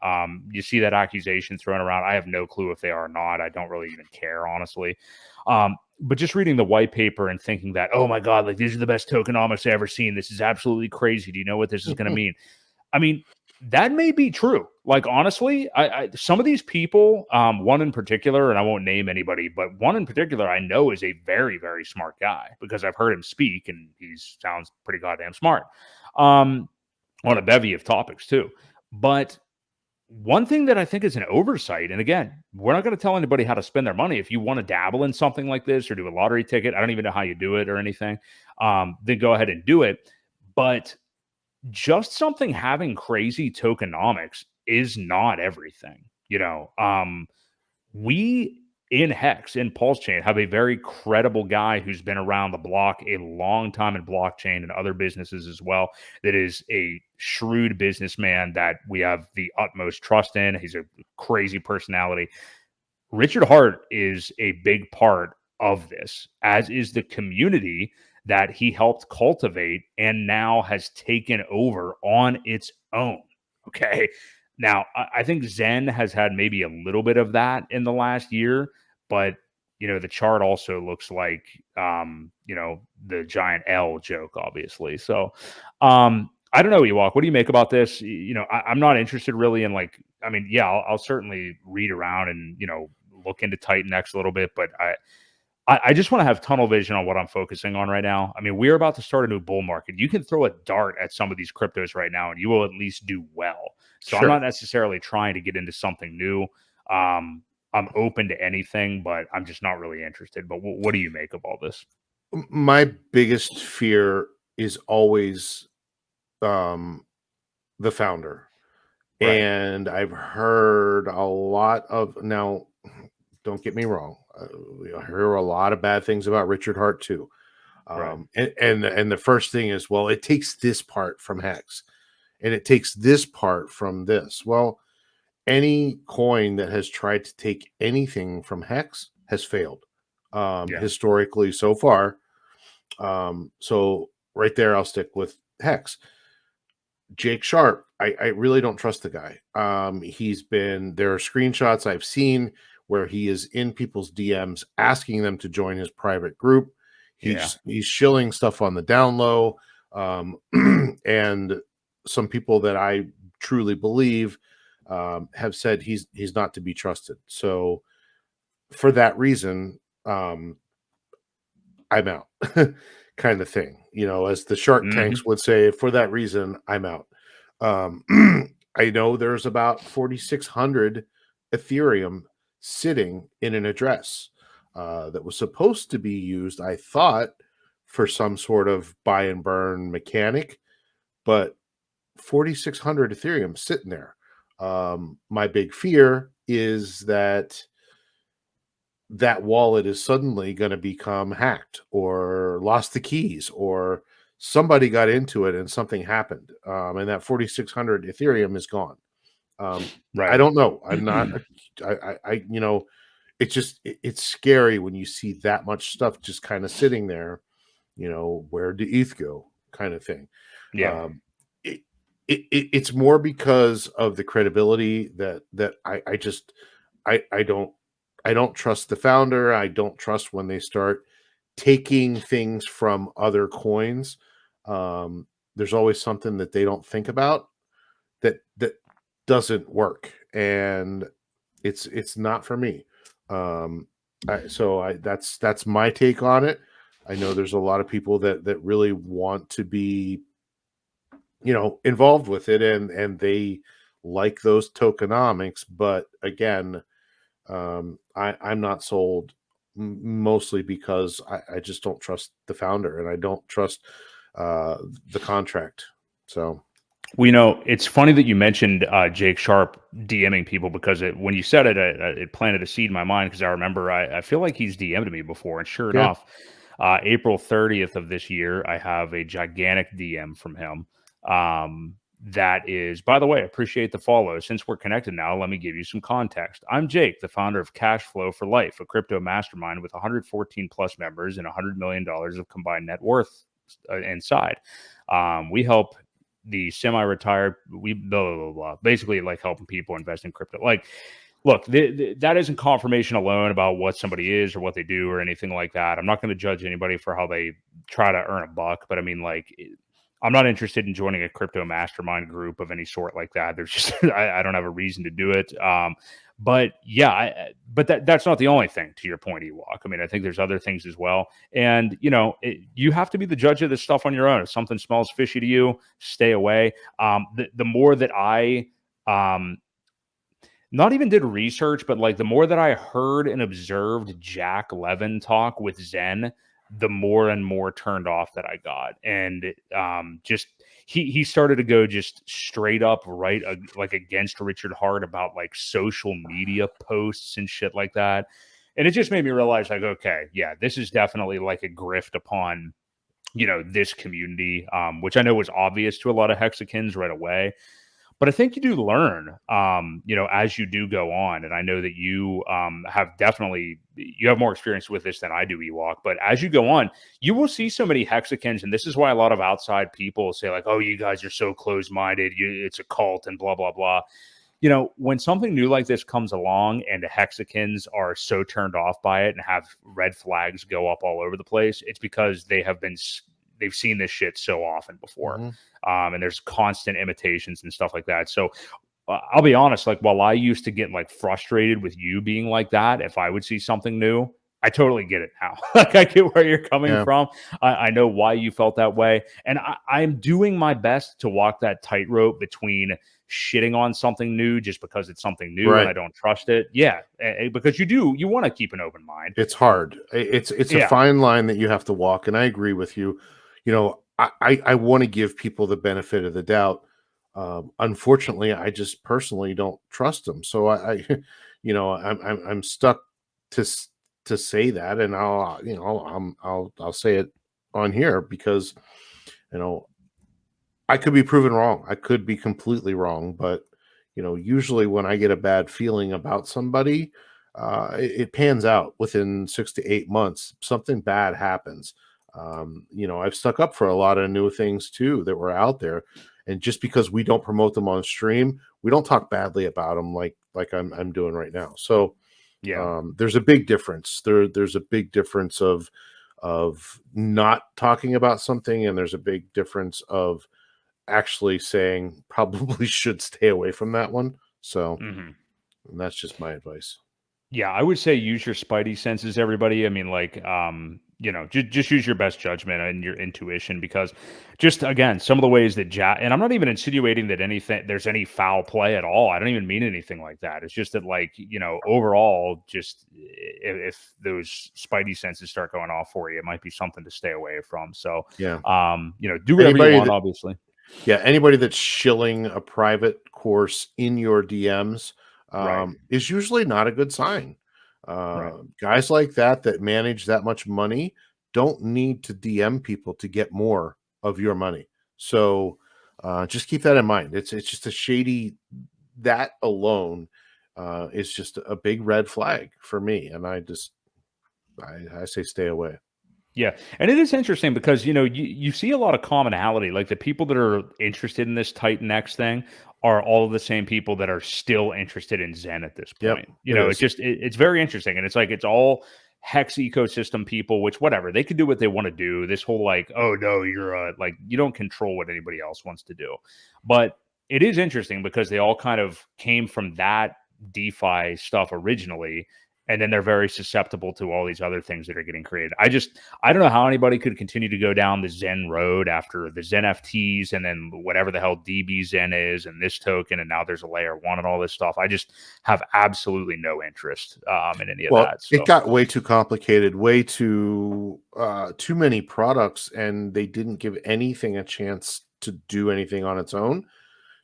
Speaker 1: You see that accusation thrown around. I have no clue if they are or not. I don't really even care, honestly. But just reading the white paper and thinking that, oh my God, these are the best tokenomics I've ever seen. This is absolutely crazy. Do you know what this is going to mean? I mean, That may be true. Like, honestly, some of these people, one in particular, and I won't name anybody, but one in particular I know is a very, very smart guy because I've heard him speak and he sounds pretty goddamn smart, on a bevy of topics too. But one thing that I think is an oversight, and again, we're not going to tell anybody how to spend their money. If you want to dabble in something like this or do a lottery ticket, I don't even know how you do it or anything, then go ahead and do it. But just something having crazy tokenomics is not everything. We in HEX, in PulseChain, have a very credible guy who's been around the block a long time in blockchain and other businesses as well. That is a shrewd businessman that we have the utmost trust in. He's a crazy personality. Richard Hart is a big part of this, as is the community that he helped cultivate and now has taken over on its own. Okay. Now, I think Zen has had maybe a little bit of that in the last year, but the chart also looks like the giant L joke, obviously. So I don't know, Ewok. What do you make about this? I'm not interested really in I'll certainly read around and look into TitanX a little bit, but I just want to have tunnel vision on what I'm focusing on right now. I mean, we're about to start a new bull market. You can throw a dart at some of these cryptos right now and you will at least do well. So
Speaker 2: Sure.
Speaker 1: I'm not necessarily trying to get into something new. I'm open to anything, but I'm just not really interested. But what do you make of all this?
Speaker 2: My biggest fear is always the founder. Right. And I've heard a lot of, now, don't get me wrong, I hear a lot of bad things about Richard Hart too.
Speaker 1: Right.
Speaker 2: And the first thing is, well, it takes this part from HEX and it takes this part from this. Well, any coin that has tried to take anything from HEX has failed historically so far. So right there, I'll stick with HEX. Jake Sharp, I really don't trust the guy. There are screenshots I've seen where he is in people's DMs asking them to join his private group. He's shilling stuff on the down low. And some people that I truly believe have said he's not to be trusted. So for that reason, I'm out. Kind of thing, as the Shark Tanks would say, for that reason, I'm out. I know there's about 4,600 Ethereum sitting in an address that was supposed to be used, I thought, for some sort of buy and burn mechanic, but 4,600 Ethereum sitting there. My big fear is that wallet is suddenly going to become hacked or lost the keys, or somebody got into it and something happened. And that 4,600 Ethereum is gone. Right. I don't know. I'm not, it's scary when you see that much stuff just kind of sitting there, where did ETH go kind of thing.
Speaker 1: Yeah.
Speaker 2: It's more because of the credibility that I don't trust the founder. I don't trust when they start taking things from other coins. There's always something that they don't think about that doesn't work, and it's not for me. That's my take on it. I know there's a lot of people that really want to be, involved with it, and they like those tokenomics, but again, I'm not sold, mostly because I just don't trust the founder and I don't trust the contract. So,
Speaker 1: it's funny that you mentioned Jake Sharp DMing people, because when you said it, it planted a seed in my mind, because I remember I feel like he's DM'd me before, and sure enough, April 30th of this year, I have a gigantic DM from him. That is, by the way, I appreciate the follow. Since we're connected now, let me give you some context. I'm Jake, the founder of Cash Flow for Life, a crypto mastermind with 114 plus members and $100 million of combined net worth inside. We help the semi-retired, basically like helping people invest in crypto. Like, look, that isn't confirmation alone about what somebody is or what they do or anything like that. I'm not going to judge anybody for how they try to earn a buck, but I mean, like, I'm not interested in joining a crypto mastermind group of any sort like that. There's just I don't have a reason to do it. But yeah, but that's not the only thing. To your point, Ewok. I mean, I think there's other things as well. And you have to be the judge of this stuff on your own. If something smells fishy to you, stay away. The more that I not even did research, but like the more that I heard and observed Jack Levin talk with Zen, the more and more turned off that I got. And just he started to go just straight up right like against Richard Hart about like social media posts and shit like that. And it just made me realize like, okay, yeah, this is definitely like a grift upon this community, which I know was obvious to a lot of Hexicans right away. But I think you do learn, as you do go on. And I know that you you have more experience with this than I do, Ewok. But as you go on, you will see so many Hexicans. And this is why a lot of outside people say like, oh, you guys are so closed-minded. It's a cult and blah, blah, blah. When something new like this comes along and the Hexicans are so turned off by it and have red flags go up all over the place, it's because they've seen this shit so often before. And there's constant imitations and stuff like that. So I'll be honest, like while I used to get like frustrated with you being like that, if I would see something new, I totally get it now. Like I get where you're coming from. I know why you felt that way. And I'm doing my best to walk that tightrope between shitting on something new just because it's something new and I don't trust it. Yeah. Because you want to keep an open mind.
Speaker 2: It's hard. It's a fine line that you have to walk. And I agree with you. I want to give people the benefit of the doubt. Unfortunately, I just personally don't trust them. So I'm stuck to say that, and I'll say it on here because I could be proven wrong. I could be completely wrong, but usually when I get a bad feeling about somebody, it pans out within 6 to 8 months. Something bad happens. I've stuck up for a lot of new things too that were out there, and just because we don't promote them on stream, we don't talk badly about them like I'm doing right now. So there's a big difference. There's a big difference of not talking about something, and there's a big difference of actually saying probably should stay away from that one. So and that's just my advice.
Speaker 1: Yeah, I would say use your spidey senses, everybody. I mean, like, just use your best judgment and your intuition, because just again, some of the ways that and I'm not even insinuating that there's any foul play at all. I don't even mean anything like that. It's just that, like, overall, just if those spidey senses start going off for you, it might be something to stay away from. So, do whatever you want, obviously.
Speaker 2: Yeah, anybody that's shilling a private course in your DMs is usually not a good sign. Guys like that manage that much money don't need to DM people to get more of your money. So just keep that in mind. It's just a shady, that alone is just a big red flag for me. And I say stay away.
Speaker 1: Yeah. And it is interesting because, you see a lot of commonality. Like the people that are interested in this TitanX thing are all of the same people that are still interested in Zen at this point. It's very interesting. And it's like, it's all Hex ecosystem people, which whatever, they can do what they want to do. This whole like, oh no, you're like, you don't control what anybody else wants to do. But it is interesting because they all kind of came from that DeFi stuff originally. And then they're very susceptible to all these other things that are getting created. I don't know how anybody could continue to go down the Zen road after the Zen FTs and then whatever the hell DB Zen is and this token. And now there's a layer one and all this stuff. I just have absolutely no interest in any of that. So.
Speaker 2: It got way too complicated, way too many products, and they didn't give anything a chance to do anything on its own.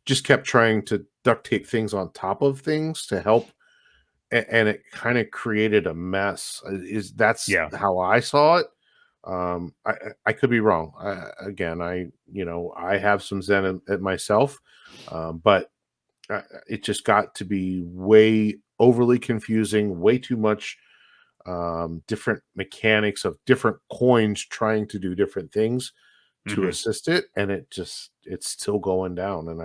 Speaker 2: Just kept trying to duct tape things on top of things to help. And it kind of created a mess. That's how I saw it. I could be wrong. I have some Zen at myself, but it just got to be way overly confusing, way too much different mechanics of different coins trying to do different things to assist it, and it's still going down. And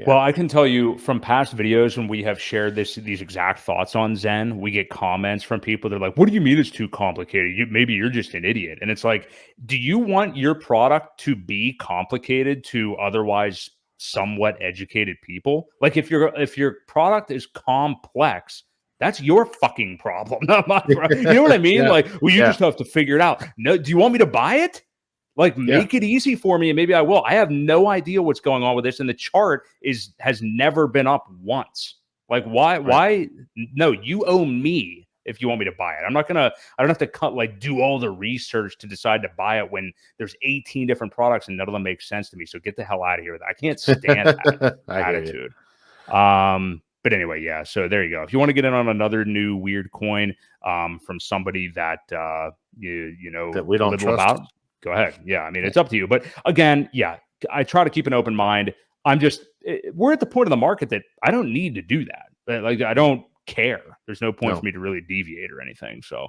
Speaker 1: Well, I can tell you from past videos when we have shared these exact thoughts on Zen, we get comments from people. They're like, "What do you mean it's too complicated? Maybe you're just an idiot." And it's like, do you want your product to be complicated to otherwise somewhat educated people? Like, if your product is complex, that's your fucking problem, not my problem. You know what I mean? Like, well, you just have to figure it out. No, do you want me to buy it? Like, make it easy for me, and maybe I will. I have no idea what's going on with this, and the chart has never been up once. Like, why? Right. Why? No, you owe me if you want me to buy it. I don't have to do all the research to decide to buy it when there's 18 different products and none of them make sense to me. So get the hell out of here. I can't stand that attitude. But anyway, yeah. So there you go. If you want to get in on another new weird coin from somebody that you know
Speaker 2: that we don't trust
Speaker 1: about, go ahead. Yeah, I mean, it's up to you. But again, yeah, I try to keep an open mind. We're at the point of the market that I don't need to do that. Like, I don't care. There's no point for me to really deviate or anything. So,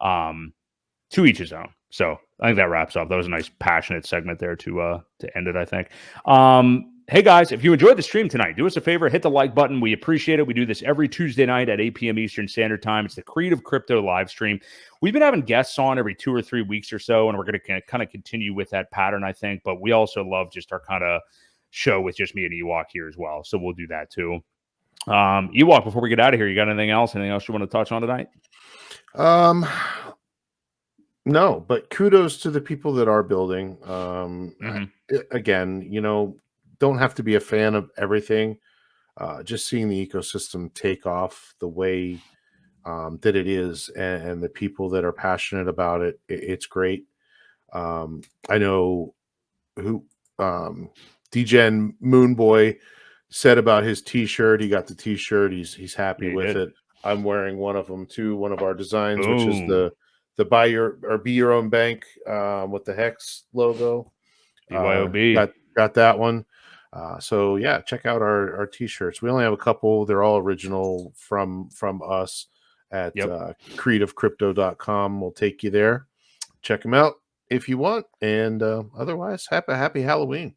Speaker 1: to each his own. So I think that wraps up. That was a nice passionate segment there to end it, I think. Hey guys, if you enjoyed the stream tonight, do us a favor, hit the like button. We appreciate it. We do this every Tuesday night at 8 p.m. Eastern Standard Time. It's the Creative Crypto live stream. We've been having guests on every 2 or 3 weeks or so, and we're going to kind of continue with that pattern, I think. But we also love just our kind of show with just me and Ewok here as well. So we'll do that too. Ewok, before we get out of here, you got anything else? Anything else you want to touch on tonight?
Speaker 2: No, but kudos to the people that are building. Again, don't have to be a fan of everything. Just seeing the ecosystem take off the way that it is, and the people that are passionate about it, it's great. I know who DGen Moonboy said about his T-shirt. He got the T-shirt. He's happy with it. I'm wearing one of them too. One of our designs, which is the buy your or be your own bank with the HEX logo.
Speaker 1: BYOB.
Speaker 2: Got that one. So yeah, check out our T-shirts. We only have a couple. They're all original from us at creativecrypto.com. We'll take you there. Check them out if you want. And otherwise, happy Halloween.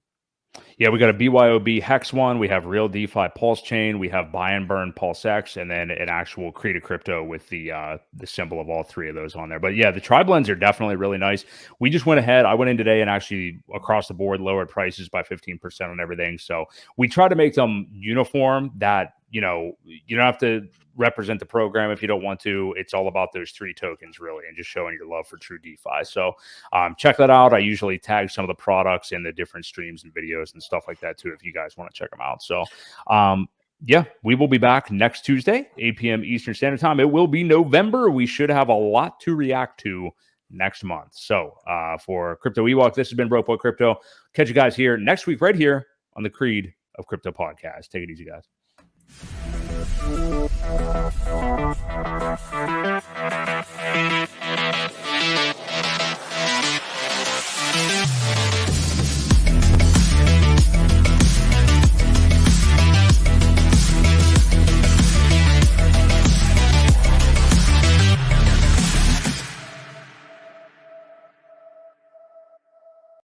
Speaker 1: Yeah, we got a BYOB HEX one. We have Real DeFi PulseChain. We have Buy and Burn PulseX, and then an actual Creative Crypto with the symbol of all three of those on there. But yeah, the tri-blends are definitely really nice. We just went ahead. I went in today and actually across the board lowered prices by 15% on everything. So we try to make them uniform that, you don't have to represent the program if you don't want to. It's all about those 3 tokens really, and just showing your love for true DeFi. So check that out. I usually tag some of the products in the different streams and videos and stuff like that too, if you guys want to check them out. So yeah, we will be back next Tuesday, 8 p.m. Eastern Standard Time. It will be November. We should have a lot to react to next month. So for Crypto Ewok, this has been Boi Crypto. Catch you guys here next week right here on the Creed of Crypto podcast. Take it easy, guys.